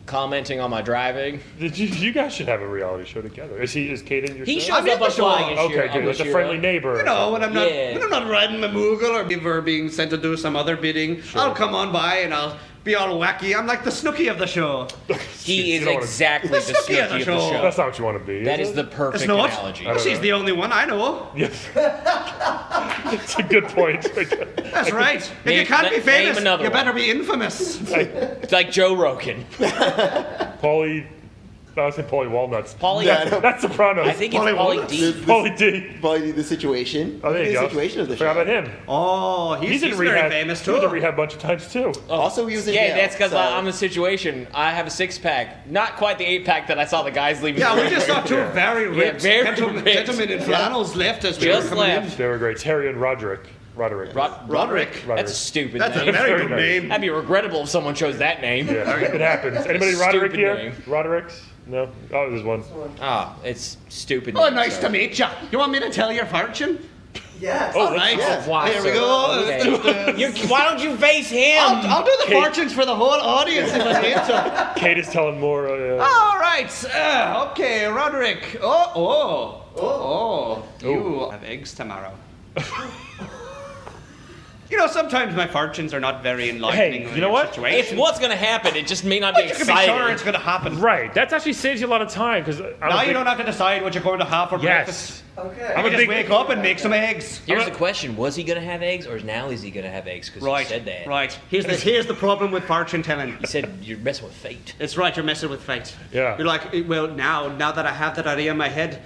commenting on my driving. You guys should have a reality show together. Is Cait in your He show? shows up on flying Okay, good. Like a friendly neighbor. You know, when I'm not Yeah. when I'm not riding my Moogle or ever being sent to do some other bidding, I'll come on by and I'll be all wacky. I'm like the Snooky of the show. He is You don't wanna- exactly the Snooki of the of the show. show. That's not what you want to be. That is it? the perfect It's not. analogy. don't She's know. the only one I know. Yes. It's a good point. That's right. If Name- you can't be name famous, another you one. better be infamous. It's like Joe Rogan. Paulie. I was saying Paulie Walnuts. Paulie, That's Sopranos. I think it's Paulie Paulie Walnuts. D. Paulie D. Probably the situation. Oh, there you the go. situation of the Forgot show. about him. Oh, he's in very rehab. famous He was in too. rehab a bunch of times too. Also, he was in Yeah, jail, that's because so- I'm the situation. I have a 6-pack, not quite the 8-pack that I saw the guys leaving. Yeah, for. we just saw two very ripped very gentlemen, ripped. gentlemen in flannels left as we Just were coming left. They were great. Terry and Roderick. Roderick. Roderick. That's a stupid That's a name. very Very good nice. name. That'd be regrettable if someone chose that name. Yeah, it happens. Anybody Roderick Stupid here? name. Rodericks? No? Oh, there's one. Ah, it's stupid. Oh, name, nice so. to meet you. You want me to tell your fortune? Yes. Oh, All right. yes. Wow, Here we sir. go. Okay. Why don't you face him? I'll do the Kate. fortunes for the whole audience if I need to. Kate is telling more. All right. Okay, Roderick. You have eggs tomorrow. You know, sometimes my fortunes are not very enlightening. Hey, in you know your what? It's Situation. what's gonna happen. It just may not be But you can be exciting. sure it's going to happen. Right. That actually saves you a lot of time because Now you don't have to decide what you're going to have for breakfast. Yes. Okay. You can just wake up and make some eggs. Here's the question: was he gonna have eggs, or now is he gonna have eggs? Because Right. he said that. Right. Here's the problem with fortune telling. He said you're messing with fate. It's right. You're messing with fate. Yeah. You're like, well, now that I have that idea in my head,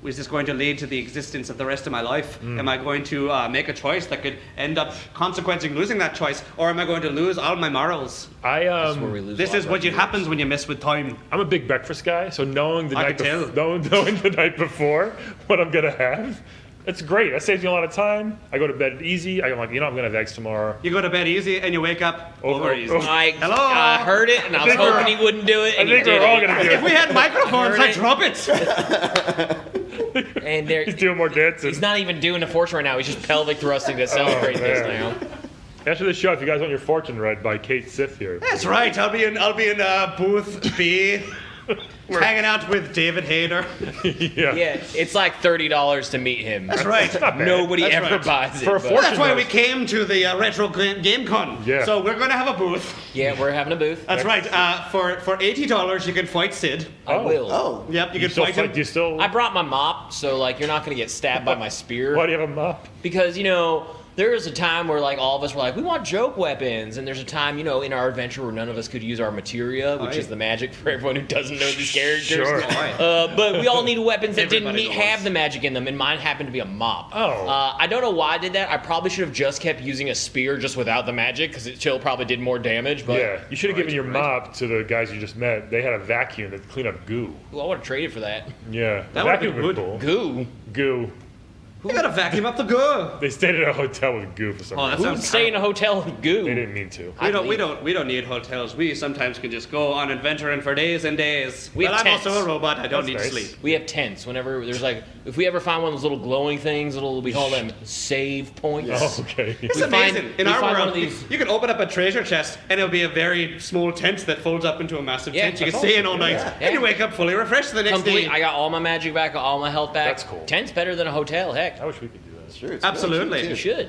is this going to lead to the existence of the rest of my life? Am I going to make a choice that could end up consequencing losing that choice, or am I going to lose all my morals? That's where we lose. This a lot is of what our happens when you mess with time. I'm a big breakfast guy, so knowing the I night can tell. knowing the night before what I'm gonna have, it's great. That saves me a lot of time. I go to bed easy. I'm like, I'm gonna have eggs tomorrow. You go to bed easy and you wake up over easy. viewers. Hello? I heard it, and I was think we're- hoping he wouldn't do it, I and he think did we're all it. gonna do If we it. had microphones, Heard I'd it. drop it. And there, He's doing more dancing. he's not even doing a fortune right now. He's just pelvic thrusting to celebrate this man. now. After the show, if you guys want your fortune read by Cait Sith here. That's right. I'll be in booth B, hanging out with David Hayter. Yeah. Yeah, it's like $30 to meet him. That's right. Not bad. Nobody That's ever right. buys it. For a but- fortune- That's why we came to the retro game con. Yeah. So we're going to have a booth. Yeah, we're having a booth. That's right. For $80, you can fight Cid. I will. Oh. Yep, you You can still fight fight? him. Do you still? I brought my mop, so like you're not gonna get stabbed by my spear. Why do you have a mop? Because there was a time where like all of us were like, we want joke weapons, and there's a time in our adventure where none of us could use our materia, which is the magic for everyone who doesn't know these characters. Sure. But we all needed weapons that didn't Everybody knows. have the magic in them, and mine happened to be a mop. Oh. I don't know why I did that. I probably should have just kept using a spear just without the magic, because it still probably did more damage. But Yeah. You should have given your mop to the guys you just met. They had a vacuum that clean up goo. Ooh, I would have traded for that. Yeah. That the would've vacuum been was good. cool. Goo. Goo. You got to vacuum up the goo. They stayed at a hotel with goo for some Oh, reason. that Who would sounds stay in a hotel with goo? They didn't mean to. We don't need hotels. We sometimes can just go on adventuring for days and days. We have but I'm tents. also a robot. I don't That's need nice. to sleep. We have tents. Whenever there's like, if we ever find one of those little glowing things, we call them save points. Oh, okay. It's We find- amazing. In we our find one world, of these- you can open up a treasure chest and it'll be a very small tent that folds up into a massive Yeah, tent. You can that's stay in awesome. all night, Yeah. and you wake up fully refreshed the next Complete. day. I got all my magic back, all my health back. That's cool. Tent's better than a hotel. Heck. I wish we could do that. It's true. It's Absolutely. Really You cheap, too. should.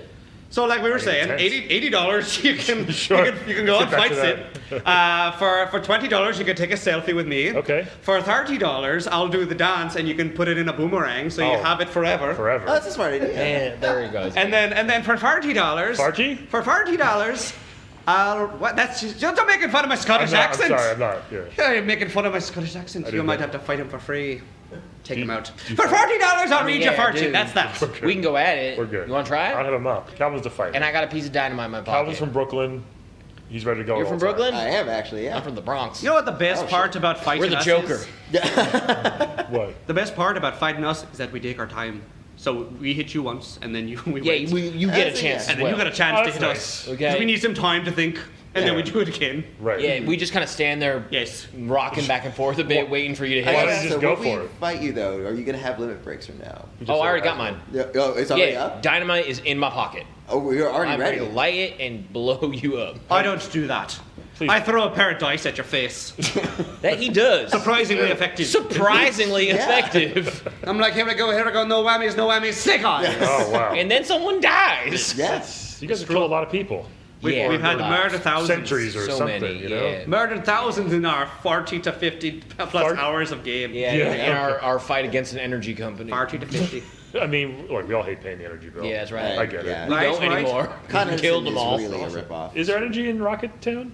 So like we were saying, intense. $80 you can Sure. you can go on Get back Fight to Sit. For $20 you can take a selfie with me. Okay. For $30 I'll do the dance and you can put it in a boomerang so you Oh. have it forever. Forever. Oh, that's a smart idea. And there he goes. And then for $40. Farty? For $40, that's just don't making fun of my I'm Scottish not, accent. I'm sorry, I'm not. Yeah. Yeah, you're making fun of my Scottish accent. You didn't might know. have to fight him for free. Take Do him you- out. do you For $40, I'll read you yeah, fortune. dude. That's that. Okay. We can go at it. We're good. You want to try I don't it? have a mop. Calvin's the fighter. And I got a piece of dynamite in my pocket. Calvin's from Brooklyn. He's ready to go. You're all from the time. Brooklyn? I am actually, yeah. I'm from the Bronx. You know what the best Oh, part about fighting We're the us Joker. is? What? The best part about fighting us is that we take our time. So we hit you once, and then we Yeah, wait. you get a That's it, chance. yeah. and then you got a chance Oh, to that's hit nice. us. Okay. 'Cause we need some time to think, and then we do it again. Right. Yeah, we just kind of stand there, Yes. rocking back and forth a bit, waiting for you to Why hit don't us. you just so go when for we it? fight you though, are you gonna have limit breaks from now? Oh, I already got mine. Yeah, oh, it's already Yeah, up. dynamite is in my pocket. Oh, we're already I'm ready. ready to light it and blow you up. I don't do that. Please. I throw a pair of dice at your face. That he does. Surprisingly effective. Surprisingly effective. I'm like, here we go, no whammies, sick on. Oh, wow. And then someone dies. Yes. You guys have killed a lot of people. Yeah, We've had to murder thousands. Centuries or So something, many, you know? yeah. Murdered thousands in our 40 to 50 plus Fart- hours of game. Yeah, Yeah. in our fight against an energy company. 40 to 50. I mean, look, we all hate paying the energy bill. Yeah, that's right. I get Yeah. it. We Right, don't right. anymore. Con We Edison killed them is all. really a ripoff. Is there energy in Rocket Town?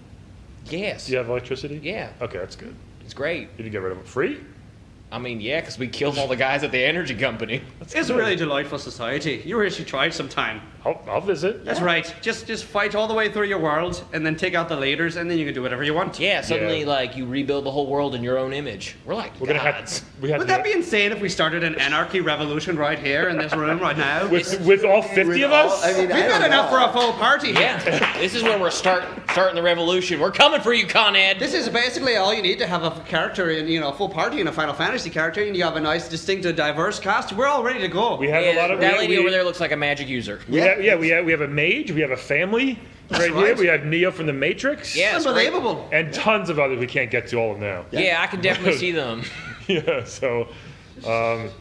Yes. Do you have electricity? Yeah. Okay, that's good. It's great. Did you get rid of it? Free? I mean, yeah, because we killed all the guys at the energy company. It's a really delightful society. You really should try it sometime. I'll visit. That's right. Just fight all the way through your world, and then take out the leaders, and then you can do whatever you want. Yeah, suddenly, Yeah. like, you rebuild the whole world in your own image. We're like We're gonna gods. have. We have Would to that be insane if we started an anarchy revolution right here in this room right now? with all 50 With of all- us? I mean, We've I got don't enough know. for a full party. Yeah, this is when we're starting the revolution. We're coming for you, Con Ed. This is basically all you need to have a character in, a full party in a Final Fantasy character, and you have a nice, distinctive, diverse cast. We're all ready to go. we have Yeah, a lot of. that we, lady we, over there looks like a magic user. We have, we have a mage. We have a family right here. right. We have Neo from the Matrix. Yeah, it's great. Unbelievable. And tons of others we can't get to all of now. Yeah, I can definitely see them. Yeah. So.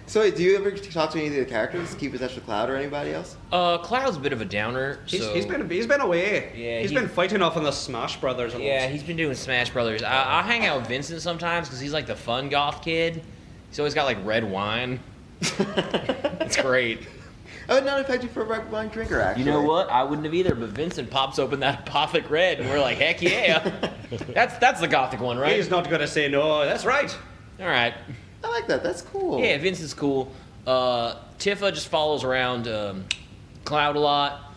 So, do you ever talk to any of the characters? Keep in touch with Cloud or anybody else? Cloud's a bit of a downer. He's so- been away. Yeah, he's been fighting off on the Smash Brothers. A lot. Yeah, he's been doing Smash Brothers. I hang out with Vincent sometimes because he's like the fun goth kid. He's always got like red wine. It's great. I would not affect you for a red wine drinker, actually. You know what? I wouldn't have either, but Vincent pops open that Apothic Red, and we're like, heck yeah. That's the gothic one, right? He's not gonna say no. That's right. All right. I like that. That's cool. Yeah, Vincent's cool. Tifa just follows around Cloud a lot.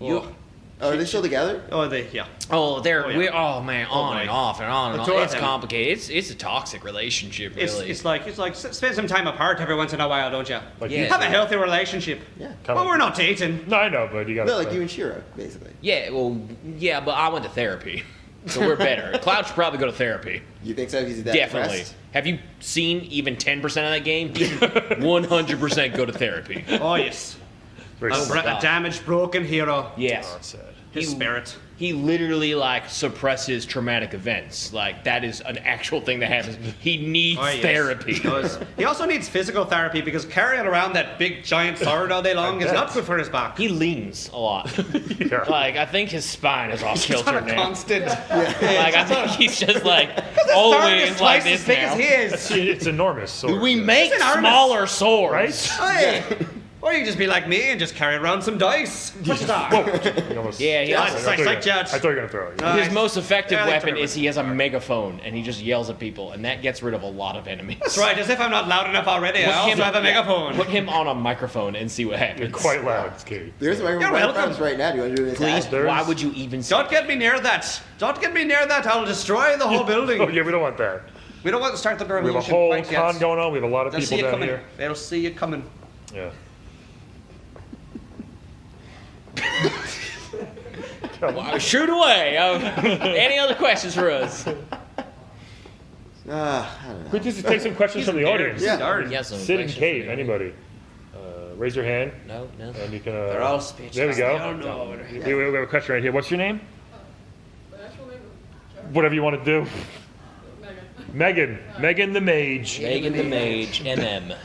You, Oh, are they still together? Oh, they're yeah. we're man, on boy. and off and on and Two on. of It's them. complicated. It's a toxic relationship, really. It's like spend some time apart every once in a while, don't you? Like Yeah. Have a healthy relationship. Yeah. Well, we're not dating. No, I know, but you got. No, like you and Shiro, basically. Yeah, well, yeah, but I went to therapy, so we're better. Cloud should probably go to therapy. You think so? He's that Definitely. depressed? Have you seen even 10% of that game? He should 100% go to therapy. Oh yes. Very Oh, sad. God. A damaged, broken hero. Yes. Oh, that's sad. His spirit. He literally like suppresses traumatic events. Like that is an actual thing that happens. He needs Oh, yes. therapy. He does. He also needs physical therapy because carrying around that big giant sword all day long is not good for his back. He leans a lot. Yeah. Like I think his spine is off He's kilter on a now. constant. Like I think he's just like Sword always is like twice this as big now. as he is. It's enormous. Sword. We make It's enormous. smaller swords. right? Hey. Or you just be like me and just carry around some dice. What's that? You almost- Yeah, he I also- thought you were like gonna- judge. I thought you were gonna throw it. No. His Nice. most effective Yeah, they weapon took it. is he has a megaphone and he just yells at people, and that gets rid of a lot of enemies. That's right, as if I'm not loud enough already. I also have a megaphone. Put him on a microphone and see what happens. You're quite loud, Kate. There's a You're microphone welcome. right right now. Do you want to do this? Please, There's- why would you even say Don't get me near that. Don't get me near that. I'll destroy the whole building. Oh yeah, we don't want that. We don't want to start the We have a revolution whole quite yet. con going on. We have a lot of They'll see people you down coming. here. They'll see you coming. Yeah. Wow, shoot away. Any other questions for us? I don't know. We just take some questions from the audience. Yeah. Darn. Yes, some Sid and questions Kate, for me. anybody. Raise your hand, No, no. and you can. They're all speechless. There we They go. don't know. We have a question right here. What's your name? Whatever you want to do. Megan. Megan the Mage. Megan the Mage, MM.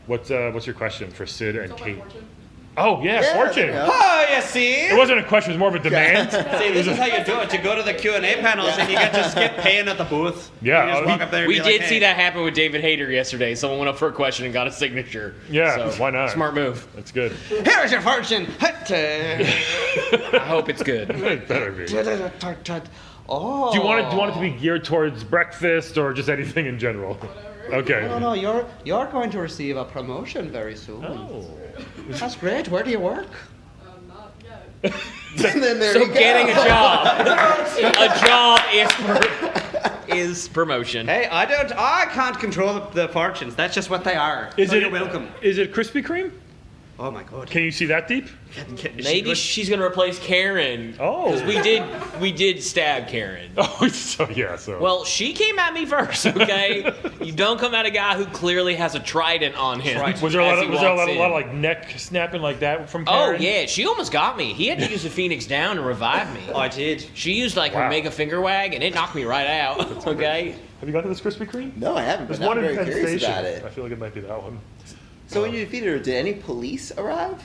What's your question for Cid and Cait? Oh yeah, Yeah, fortune. there you go. Oh, you see? It wasn't a question; it was more of a demand. See, this is how you do it. You go to the Q&A panels and you get to skip paying at the booth. Yeah, You just walk up there and We be did like, see "Hey." that happen with David Hayter yesterday. Someone went up for a question and got a signature. Yeah, So, why not? Smart move. That's good. Here's your fortune. I hope it's good. It better be. Do Oh. you want it to be geared towards breakfast or just anything in general? Okay. No, you're going to receive a promotion very soon. Oh. That's great. Where do you work? Not yet. And then there So you go. getting a job is promotion. Hey, I can't control the fortunes. That's just what they are. Is So it you're welcome? Is it Krispy Kreme? Oh my god. Can you see that deep? Maybe she's gonna replace Karen. Oh. Because we did stab Karen. Oh, so yeah. So. Well, she came at me first, okay? You don't come at a guy who clearly has a trident on him. was there a lot as of he was there a walks lot of in. like neck snapping like that from Oh Karen? yeah, she almost got me. He had to use the Phoenix down to revive me. I did. She used like Wow. her mega finger wag, and it knocked me right out. Okay. Have you gone to this Krispy Kreme? No, I haven't. There's But one I'm in very Penn curious Station. about it. I feel like it might be that one. So when you defeated her, did any police arrive?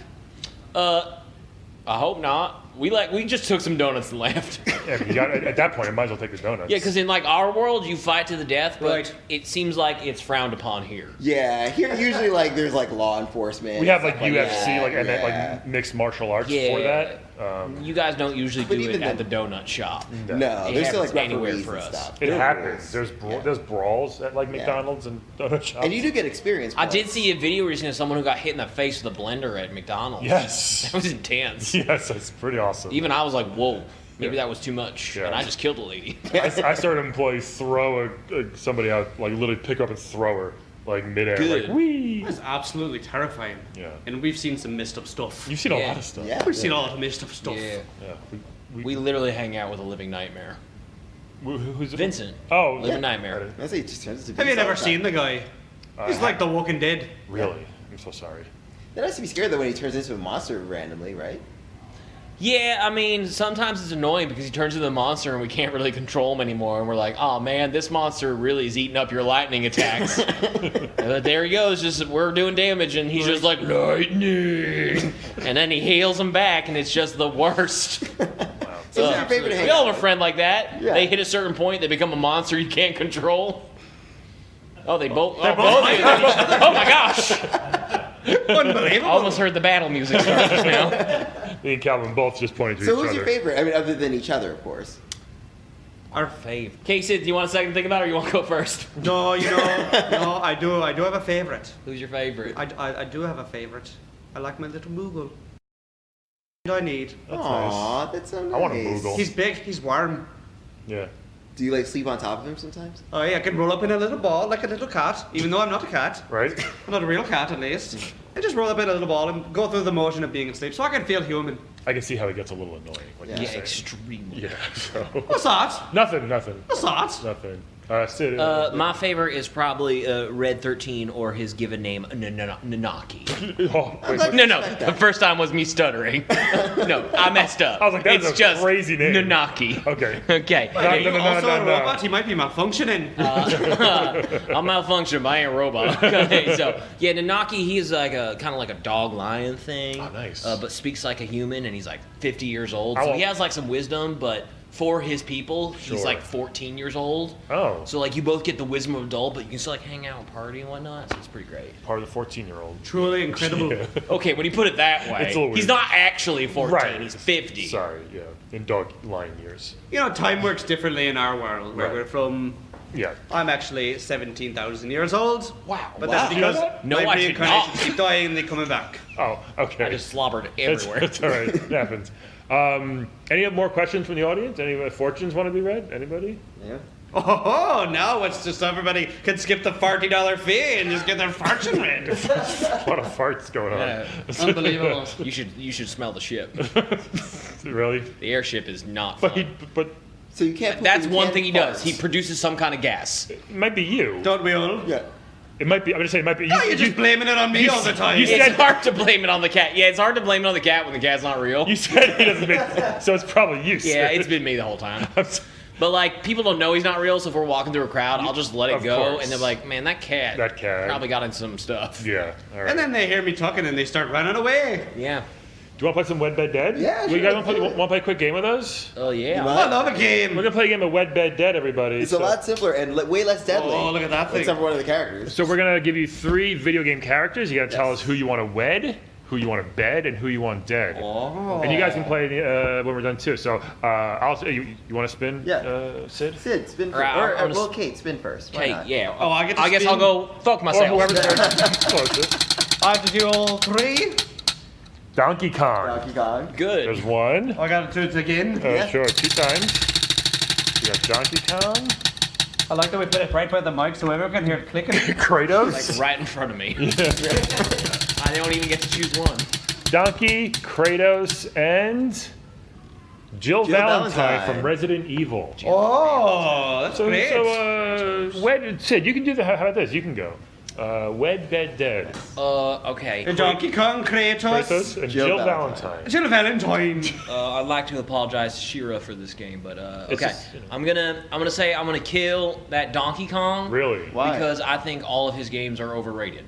I hope not. We just took some donuts and left. Yeah, but you got at that point, I might as well take the donuts. Yeah, because in like our world, you fight to the death, but Right. it seems like it's frowned upon here. Yeah, here usually like there's like law enforcement. we have like stuff UFC, that. like and then Yeah. like mixed martial arts Yeah. for that. You guys don't usually But do it even at then- the donut shop. No, It there's still like happens anywhere referees for and us. stuff. It There happens. is. There's Yeah. there's brawls at like McDonald's and donut shops. And you do get experience. I did points. see a video recently of someone who got hit in the face with a blender at McDonald's. Yes. That was intense. Yes, that's pretty awesome. Even I was like, whoa, maybe Yeah. that was too much. Yeah. And I just killed a lady. I started an employee throw somebody out, like literally pick her up and throw her like midair, Good. like wee. That's absolutely terrifying. Yeah. And we've seen some messed up stuff. You've seen a Yeah. lot of stuff. Yeah. We've seen a lot of messed up stuff. Yeah. Yeah. We literally hang out with a living nightmare. Who's it? Vincent. Oh, Living nightmare. I say it just turns into. Have you beast all never the seen time. the guy? He's like The Walking Dead. Really? I'm so sorry. That has to be scary though when he turns into a monster randomly, right? Yeah, I mean, sometimes it's annoying because he turns into a monster and we can't really control him anymore. And we're like, oh man, this monster really is eating up your lightning attacks. And there he goes, just we're doing damage, and he's just like, lightning. And then he heals him back, and it's just the worst. So what's your favorite We hang all have a friend like that. Yeah. They hit a certain point, they become a monster you can't control. Oh, they both. They're Oh, both both of you. Oh my gosh! Unbelievable. I almost heard the battle music start just now. Me and Calvin both just pointed to So each who's other. your favorite? I mean, other than each other, of course. Our fave. Cait Sith, do you want a second to think about it, or you want to go first? No, no, I do have a favorite. Who's your favorite? I do have a favorite. I like my little Moogle. I need. That's Aw, nice. that's so nice. I want a Moogle. He's big, he's warm. Yeah. Do you like sleep on top of him sometimes? Oh, yeah, I can roll up in a little ball like a little cat, even though I'm not a cat. Right? I'm not a real cat, at least. I just roll up in a little ball and go through the motion of being asleep, so I can feel human. I can see how it gets a little annoying when Yeah. you Yeah, say. extremely. Yeah. So. What's that? Nothing. What's that? Nothing. Sid. My favorite is probably Red 13 or his given name, Nanaki. Oh, wait, like- No, the first time was me stuttering. No, I messed up. I was like, that's it's a just crazy name. Nanaki. Okay. Okay. Are you no, also a no. robot? He might be malfunctioning. I'm malfunctioning, but I ain't a robot. Okay, so yeah, Nanaki, he's like a kind of like a dog lion thing. Oh, nice. But speaks like a human, and he's like 50 years old. I So won't- he has like some wisdom, but for his people, he's Sure. like 14 years old. Oh. So like you both get the wisdom of adult, but you can still like hang out and party and whatnot. So it's pretty great. Part of the 14-year-old. Truly incredible. Yeah. Okay, when you put it that way, It's a little he's weird. not actually 14. Right. He's 50. Sorry. Yeah. In dog lion years. You know, time works differently in our world, where Right. we're from. Yeah. I'm actually 17,000 years old. Wow. But Wow. that's Do you know because that? No, my I did reincarnations not. keep dying and they coming back. Oh. Okay. I just slobbered That's, everywhere. that's all right. It happens. Any more questions from the audience? Any fortunes want to be read? Anybody? Yeah. Oh, now it's just everybody can skip the $40 fee and just get their fortune read. A lot of farts going on. Yeah, Unbelievable. You should smell the ship. Really? The airship is not But fun. but So you can't. That's you one can't thing he does. farts. He produces some kind of gas. it might be you. Don't we all? Yeah. It might be. I'm gonna say it might be. No, you're just blaming it on me you all the s- time. you It's said- hard to blame it on the cat. Yeah, it's hard to blame it on the cat when the cat's not real. You said he doesn't make. So it's probably you. Yeah, Sid. it's been me the whole time. But like people don't know he's not real, so if we're walking through a crowd, I'll just let it Of go, course. and they're like, "Man, that cat probably got into some stuff." Yeah. All right. And then they hear me talking and they start running away. Yeah. Do you want to play some Wed Bed Dead? Yeah, You sure, guys let's want do to play a quick game with us? Oh yeah. You I love a game. We're gonna play a game of Wed Bed Dead, everybody. It's a lot simpler and way less deadly. Oh, look at that thing. Except for one of the characters. So we're gonna give you 3 video game characters. You gotta tell us who you want to wed, who you want to bed, and who you want dead. Oh. And you guys can play when we're done too. So you want to spin? Yeah. Sid. Sid, spin first. Alright, I'm gonna Well, Cait, spin first. Why Okay, not? yeah. Oh, I get to I guess spin? I'll go fuck Or myself. whoever's closest. I have to do all 3. Donkey Kong. Donkey Kong. Good. There's 1. I got to do it again. Yeah. Sure, 2 times. You got Donkey Kong. I like that we put it right by the mic so everyone can hear it clicking. Kratos. Like right in front of me. I don't even get to choose one. Donkey, Kratos, and Jill Valentine Valentine. from Resident Evil. Oh, that's So, great. Wed, Sid, you can do the. How about this? You can go. Wed, Bed, Dead. Okay. Donkey Kong, Kratos, Kratos and Jill Jill Valentine. Valentine. Jill Valentine. I'd like to apologize to Shira for this game, but It's okay. just, you know. I'm gonna say I'm gonna kill that Donkey Kong. Really? Why? Because I think all of his games are overrated.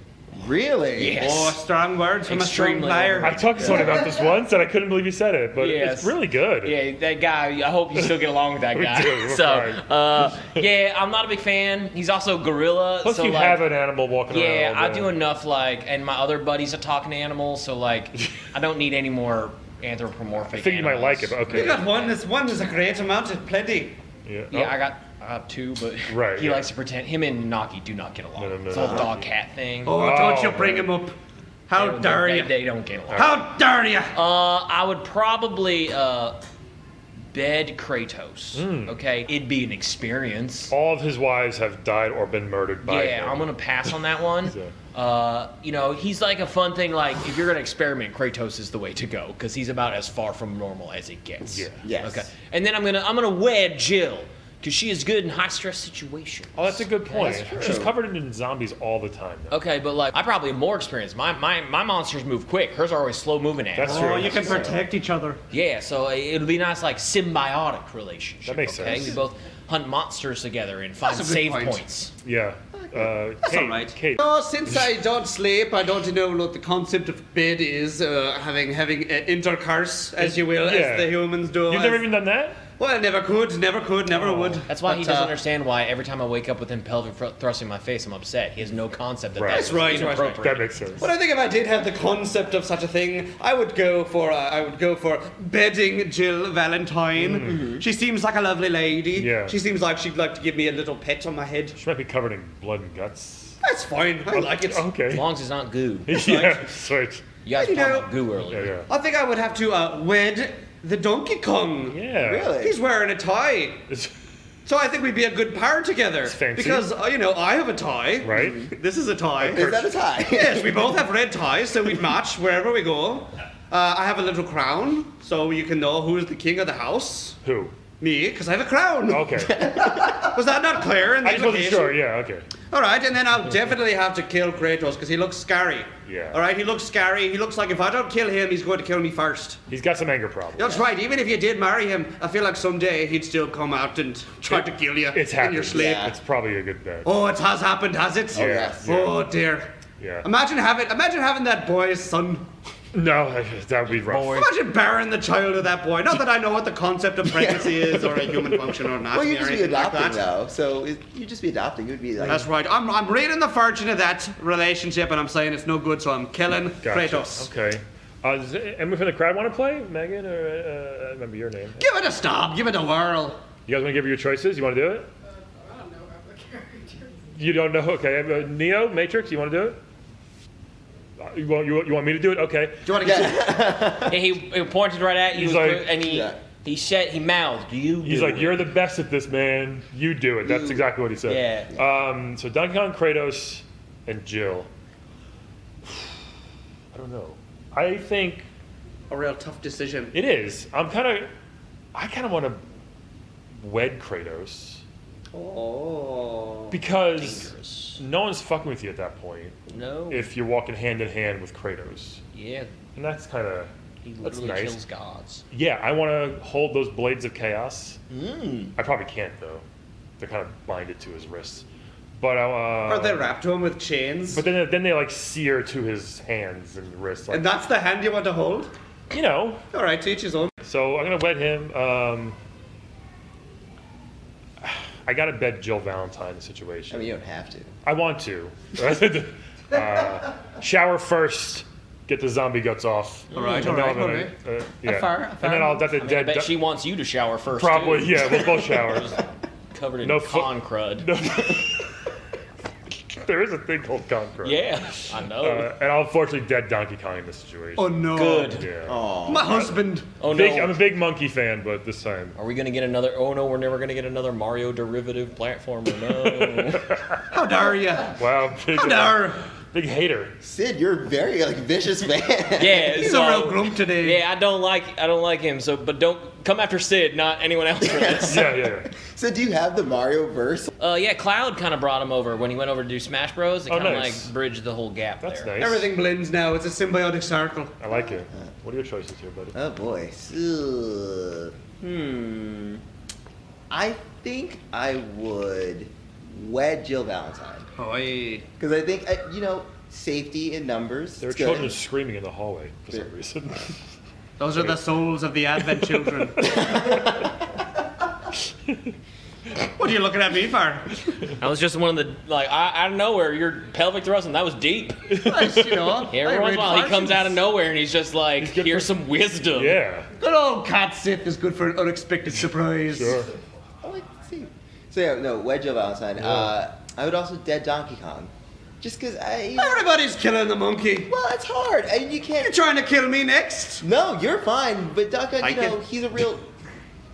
Really? Yes. Oh, strong words from a strong Extremely player. I talked to someone about this once, and I couldn't believe you said it, but Yes. it's really good. Yeah, that guy. I hope you still get along with that We guy. do, we're So, yeah, I'm not a big fan. He's also gorilla. Plus, so you like, have an animal walking yeah, around. I do enough. Like, and my other buddies are talking animals, so like, I don't need any more anthropomorphic. I think you might like it, animals. but okay. You got one. This one is a great amount of plenty. Yeah, Yeah, oh, I got 2, but Right, he yeah. likes to pretend. Him and Naki do not get along. No. It's a whole dog cat thing. Oh, don't you bring man. him up. How They- dare they, you? They don't get along. How dare you? I would probably bed Kratos. Okay, it'd be an experience. All of his wives have died or been murdered by Yeah, him. I'm gonna pass on that one. So- You know, he's like a fun thing. Like, if you're gonna experiment, Kratos is the way to go because he's about as far from normal as it gets. Yeah. Yes. Okay. And then I'm gonna wed Jill because she is good in high stress situations. Oh, that's a good point. That's true. She's covered in zombies all the time. Now. Okay, but like I probably have more experience. My monsters move quick. Hers are always slow moving. That's true. Oh, you can protect each other. Yeah, so it'll be nice like symbiotic relationship. That makes okay? sense. We both hunt monsters together and find That's a good save point. points. Yeah. That's Kate, all right. Kate. No, since I don't sleep, I don't know what the concept of bed is. Having intercourse, as you will, Yeah. as the humans do. You've never even done that? Well, never could, never would. That's why he But, doesn't understand why every time I wake up with him pelvic thrusting my face, I'm upset. He has no concept that Right. that's That's right, right, right. inappropriate. That makes sense. But I think if I did have the concept of such a thing, I would go for bedding Jill Valentine. She seems like a lovely lady. Yeah. She seems like she'd like to give me a little pet on my head. She might be covered in blood and guts. That's fine. I like it. As Okay. long as it's not goo. Yeah, sweet. You guys were You talking know- about goo Yeah, earlier. yeah. I think I would have to wed the Donkey Kong. Yeah. Really? He's wearing a tie. It's- So I think we'd be a good pair together. fancy. Because, I have a tie. Right? This is a tie. Is that a tie? Yes, we both have red ties, so we'd match wherever we go. I have a little crown, so you can know who's the king of the house. Who? Me, because I have a crown. Okay. Was that not clear in the I just wasn't implication? sure. Yeah, okay. All right, and then I'll definitely have to kill Kratos because he looks scary. Yeah. All right, he looks scary. He looks like if I don't kill him, he's going to kill me first. He's got some anger problems. That's right. Even if you did marry him, I feel like someday he'd still come out and try to kill you It's in happened. your sleep. Yeah. It's probably a good bet. Oh, it has happened, has it? Yeah, yes. yeah. Oh dear. Yeah. Imagine having that boy's son. No, that would be rough. Imagine bearing the child of that boy. Not that I know what the concept of pregnancy is or a human function or not. Well, you'd or just be anything like adopting that. though. So you'd just be adopting. You'd be like. That's right. I'm reading the fortune of that relationship and I'm saying it's no good, so I'm killing Gotcha. Kratos. Okay. Does anyone from the crowd want to play? Megan or I remember your name. Give it a stop. Give it a whirl. You guys want to give her your choices? You want to do it? I don't know about the characters. You don't know? Okay. Neo, Matrix, you want to do it? You want me to do it? Okay. Do you want to get And he pointed right at you He's like- and Yeah. he mouthed, "You." He's do like, it." you're the best at this, man. You do it. That's exactly what he said. Yeah. So Donkey Kong, Kratos, and Jill. I don't know. I think a real tough decision? it is. I kind of want to wed Kratos Oh. because Dangerous. no one's fucking with you at that point No. if you're walking hand in hand with Kratos. Yeah. And that's kind of He That's literally nice. kills gods. Yeah, I want to hold those blades of chaos. Mm. I probably can't though. They're kind of binded to his wrists. But Are they wrapped to him with chains? But then they like sear to his hands and wrists. Like, And that's the hand you want to hold? you know. All right, to each his own. So I'm gonna wed him. I gotta bed Jill Valentine in the situation. I mean, you don't have to. I want to. Shower first. Get the zombie guts off. All right, And all then right, I'm all gonna, right. yeah. fair. And then I'll let the I dead. bet she wants you to shower first. Probably, too. yeah. We'll both shower. Covered in No foot- con crud. There is a thing called concrete. Yeah, I know. And I'll unfortunately dead Donkey Kong in this situation. Oh no. Good. Yeah. Oh. My husband. Oh no. I'm a big monkey fan, but this time. Are we gonna get another? Oh no, we're never gonna get another Mario derivative platformer. No. How dare you? Wow. Big, How dare? big hater. Sid, you're a very like vicious fan. Yeah, He's so, a real grump today. Yeah, I don't like him. So, but don't come after Sid, not anyone else for this. Yeah. So do you have the Mario verse? Yeah, Cloud kind of brought him over when he went over to do Smash Bros. It Oh, kind of nice. like bridged the whole gap That's there. nice. Everything blends now. It's a symbiotic circle. I like it. What are your choices here, buddy? Oh boy. I think I would wed Jill Valentine Oi. because I think safety in numbers. There are it's good. children screaming in the hallway for some reason. Those are the souls of the Advent children. What are you looking at me for? I was just one of the out of nowhere, your pelvic thrust, and that was deep. Nice, you know. Every I once in a read while, he comes fortunes. out of nowhere and he's just like, He's good here's for- some wisdom. Yeah. Good old Cait Sith is good for an unexpected surprise. Sure. I like to see. So yeah, no, wed Jill Valentine. I would also dead Donkey Kong, just because Everybody's killing the monkey. Well, it's hard, and you You're can't. trying to kill me next? No, you're fine. But Donkey Kong, I can- he's a real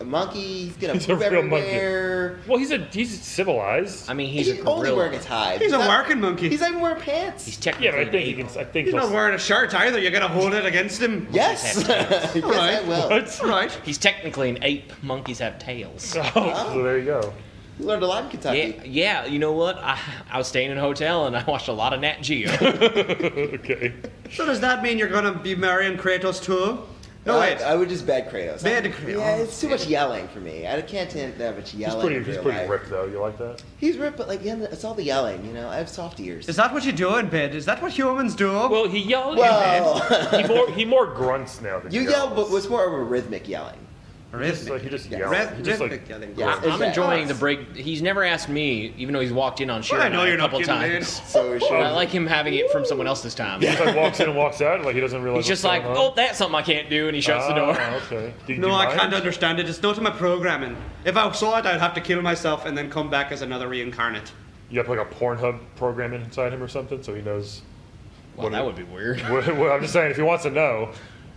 monkey. He's gonna He's a poop real monkey. everywhere. Well, he's civilized. I mean, He's, he's a only gorilla. wearing a tie. He's a not- working monkey. He's not even wearing pants. He's Yeah, technically but I think an he ape. can. I think He's he'll. not wearing a shirt either. You're gonna hold it against him? Yes. yes, I will. What? Right. He's technically an ape. Monkeys have tails. Oh, so there you go. You learned a lot in Kentucky. Yeah. You know what? I was staying in a hotel and I watched a lot of Nat Geo. Okay. So does that mean you're gonna be marrying Kratos too? No, wait. I would just bed Kratos. Bed Kratos. Yeah, it's too much yelling for me. I can't stand that much He's yelling. in pretty real life. ripped though. You like that? He's ripped, but like, yeah, it's all the yelling. You know, I have soft ears. Is that what you do in bed? Is that what humans do? Well, he yelled. Well, He more grunts now than you he yell, yells. but it's more of a rhythmic yelling. Rhythmic. He just Yeah. yells. He just like. Rhythmic yelling. Yeah. I'm Exactly. enjoying the break. He's never asked me, even though he's walked in on Sharon Well, I know and I you're a not couple getting laid. times. So we should. I like him having it from someone else this time. He just like walks in and walks out. Like he doesn't realize. He's just what's like, going on. oh, that's something I can't do, and he shuts the door. Okay. Do No, you I mind? can't understand it. It's not in my programming. If I saw it, I'd have to kill myself and then come back as another reincarnate. You have like a Pornhub program inside him or something, so he knows. Well, that would be weird. Well, I'm just saying, if he wants to know,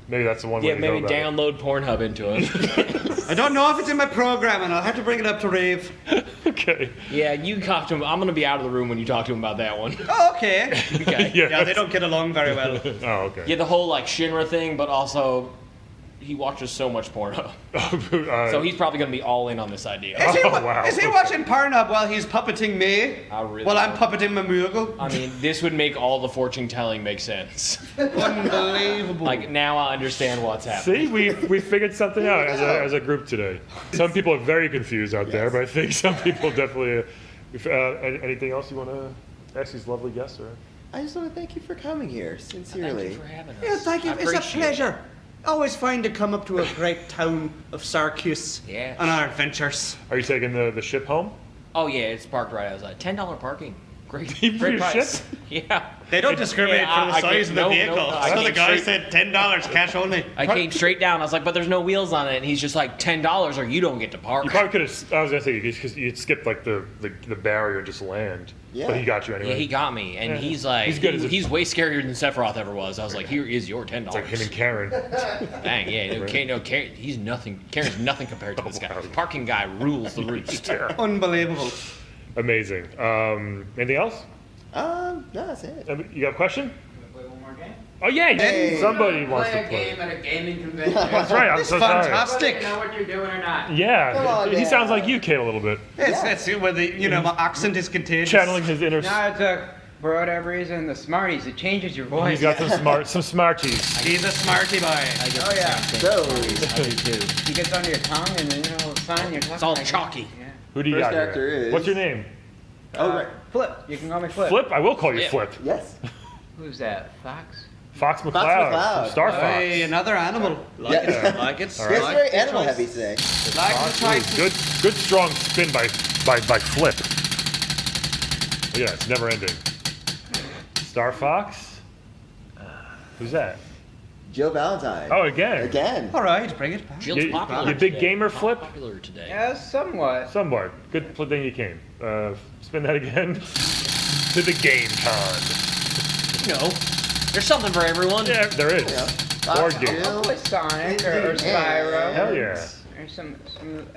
maybe that's the one way Yeah, to go maybe about it. download Pornhub into him. I don't know if it's in my programming. I'll have to bring it up to Rave. Okay. Yeah, you talk to him. I'm gonna be out of the room when you talk to him about that one. Oh, okay. Okay. Yeah, they don't get along very well. Oh, okay. Yeah, the whole like Shinra thing, but also he watches so much porno, so he's probably gonna be all in on this idea. Is he, Oh, wow. is he watching Pornhub while he's puppeting me? I really While I'm don't. puppeting Mamugal? I mean, this would make all the fortune telling make sense. Unbelievable. Like now I understand what's happening. See, we figured something out as a group today. Some people are very confused out there, but I think some people definitely. Anything else you want to ask these lovely guests? Or? I just want to thank you for coming here, Thank sincerely. you for having us. Yeah, thank you. I It's a appreciate it. pleasure. Always fine to come up to a great town of Syracuse Yeah. on our adventures. Are you taking the ship home? Oh yeah, it's parked right outside. $10 parking. Great, Even for great your price. ship? Yeah. They don't discriminate Yeah, for the I size came- of the no, vehicle. no, I so the came guy straight- said $10 cash only. I came straight down. I was like, but there's no wheels on it. And he's just like, $10 or you don't get to park. You probably could have. I was gonna say because you'd skip like the barrier and just land. Yeah. But he got you anyway. Yeah, he got me. And Yeah. he's like, He's good as a- he's way scarier than Sephiroth ever was. I was like, here is your $10. It's like him and Karen. Dang, yeah. No, Karen, he's nothing. Karen's nothing compared to this guy. The parking guy rules the roost. Yeah. Unbelievable. Amazing. Anything else? No, that's it. You got a question? Play one more game? Oh yeah, Hey. somebody wants Play to a play. game at a gaming convention. That's right. I'm so sorry. Fantastic. Whether you know what you're doing or not. Yeah, Come on, he man. sounds like you, Kate, a little bit. It's where the my accent is contagious. Channeling his inner. No, for whatever reason, the Smarties, it changes your voice. He's got some smarties. He's a smarty boy. Oh, yeah. So, He gets under your tongue and then, all of a sudden you're talking It's all like chalky. Yeah. Who do you First got actor here? is- What's your name? right. Flip. You can call me Flip. Flip? I will call you Flip. Flip. Yes. Who's that? Fox? Fox McCloud, McCloud. from Star Fox. Hey, another animal. Like Yeah. it. Like it. All It's right. very animal heavy today. Like the Ooh, choices. good strong spin by Flip. Yeah, it's never ending. Star Fox? Who's that? Jill Valentine. Oh, again. Again. All right, bring it back. Jill's You popular big today. gamer, Flip? Popular today. Yeah, somewhat. Somewhat. Good thing you came. Spin that again. To the game con. There's something for everyone. Yeah, there is. Board Fox, game. Jill, Play Sonic or and- Spyro. Hell yeah. Or some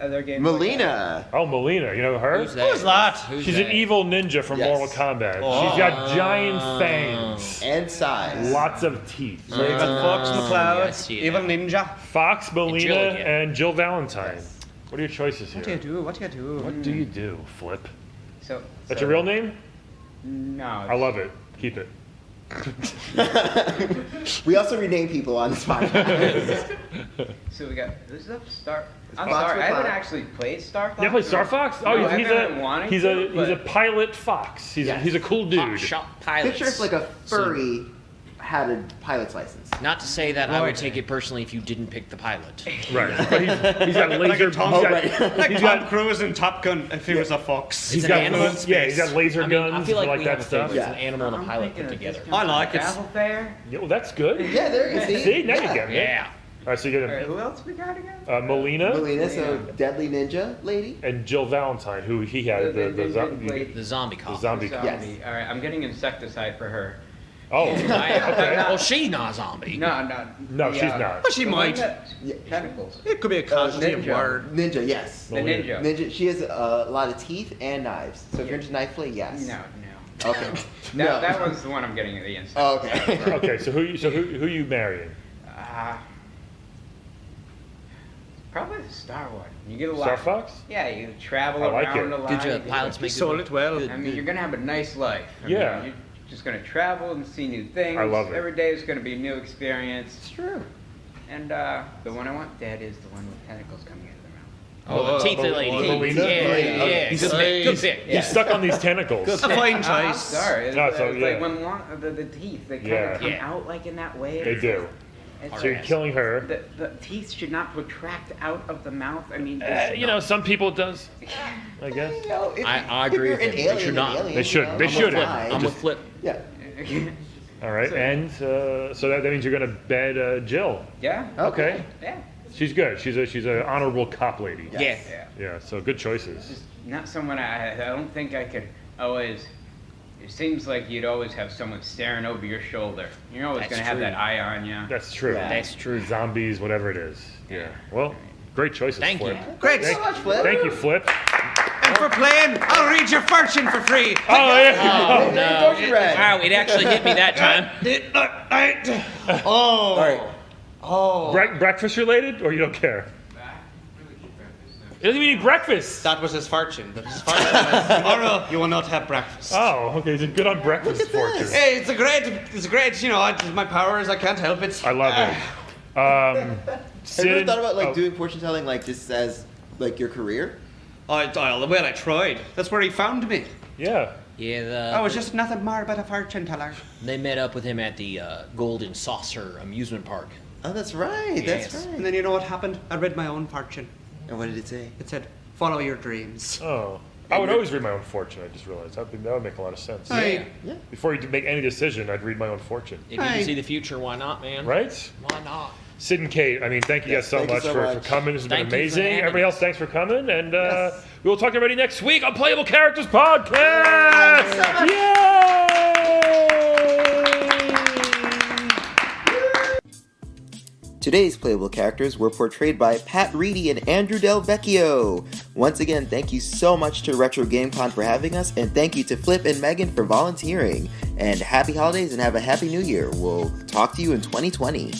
other games. like that. Melina. Oh, Melina. You know her? Who's that? Who's She's that? an evil ninja from Yes. Mortal Kombat. She's got giant fangs. And size. Lots of teeth. So you got Fox McCloud, I see it Evil now. Ninja. Fox, Melina, Jill again. and Jill Valentine. What are your choices here? What do you do? What do you do? What do you do, Flip? So, That's your real name? No. I love it. Keep it. We also rename people on this podcast. So we got who's up? Star. I'm Fox sorry, I haven't McCloud. actually played Star Fox. You play Star Fox? Oh, No, he's I've been wanting he's to, a he's a but- pilot fox. He's Yes. he's a cool Hot dude. shot pilots. Picture if like a furry had a pilot's license. Not to say that I would take it personally if you didn't pick the pilot. Right. But he's got laser. Tom- he's got, Like he's Tom got Cruise in Top Gun if he was a fox. he's an got animal in yeah. He's got laser I mean, guns I feel like like we that have a stuff. favorite. It's an Yeah. animal and a I'm pilot thinking put of together. just I like it. Travel fair. Yeah, well, that's good. Yeah, there you see. See, now you get it. Yeah. All right, so you All right, get who else we got again? Melina Melina, so deadly ninja lady. and Jill Valentine, who he had the zombie. The zombie cop. The zombie Yes. Zombie. All right, I'm getting insecticide for her. Oh, Okay. Well, she's not a zombie. No, no, she's not. But she the one might. that- Yeah. Tentacles. It could be a casualty of Ninja. word. Ninja, yes. The Melina. ninja. Ninja. She has a lot of teeth and knives. So if you're into knife play, yes. No. Okay. That one's the one I'm getting at the insect. Oh, okay. Okay, so who you marrying? Probably the Star one. You get a lot. Star Fox? Yeah, you travel I like around it. a lot. Did you you get- pilots make sold it well. I mean, you're gonna have a nice life. I Yeah. mean, you're just gonna travel and see new things. I love it. Every day is gonna be a new experience. It's true. And the one I want, Dad, is the one with tentacles coming out of the mouth. Oh, the teeth lady. Melina? Yeah. He's Good pick. Good pick. He's stuck on these tentacles. A fine I'm choice. sorry. It's, No, so, it's yeah. like when the teeth, they kind Yeah. of come Yeah. out like in that way. They do. It's- So you're killing her. The teeth should not protract out of the mouth. I mean, Some people it does. I guess. You know, if- I if agree you're with an him. They alien, should an not. alien, They should. you know, They I'm shouldn't. fine. I'm with Flip. Yeah. All right, and so that means you're gonna bed Jill. yeah. Okay. Yeah. She's good. She's a honorable cop lady. Yeah. Yeah. So good choices. Just not someone I don't think I could always. It seems like you'd always have someone staring over your shoulder. You're always That's gonna have true. that eye on you. That's true. Yeah. That's true. Zombies, whatever it is. Yeah. Well, great choices. Thank Flip. you. Great. Thanks so much, Flip. Thank you, Flip. And for playing, I'll read your fortune for free. Oh yeah. Oh, no. Fortune read. Wow, it actually hit me that time. Oh. Right. Oh. Breakfast related, or you don't care? He doesn't even eat breakfast. That was his fortune. That was his fortune. Tomorrow you will not have breakfast. Oh, okay. He's good on breakfast fortune. Hey, it's a great, you know, it's my powers, I can't help it. I love it. Have you ever Sid- thought about oh, doing fortune telling like this as like your career? I tried. That's where he found me. Yeah. Yeah, I was just nothing more but a fortune teller. they met up with him at the Golden Saucer amusement park. Oh, that's right. Yes. That's And right. then you know what happened? I read my own fortune. And what did it say? It said, follow your dreams. Oh. I would always read my own fortune. I just realized that would make a lot of sense. Hey. Yeah. Before you make any decision, I'd read my own fortune. If you Hey. can see the future, why not, man? Right? Why not? Sid and Cait, I mean, thank you Yes, guys so thank you much, so for much. coming. This has been Thank you for amazing. having Everybody us. else, thanks for coming. And Yes. we will talk to everybody next week on Playable Characters Podcast. Yay! Today's playable characters were portrayed by Pat Reidy and Andrew Del Vecchio. Once again, thank you so much to Retro GameCon for having us, and thank you to Flip and Megan for volunteering. And happy holidays and have a happy new year. We'll talk to you in 2020.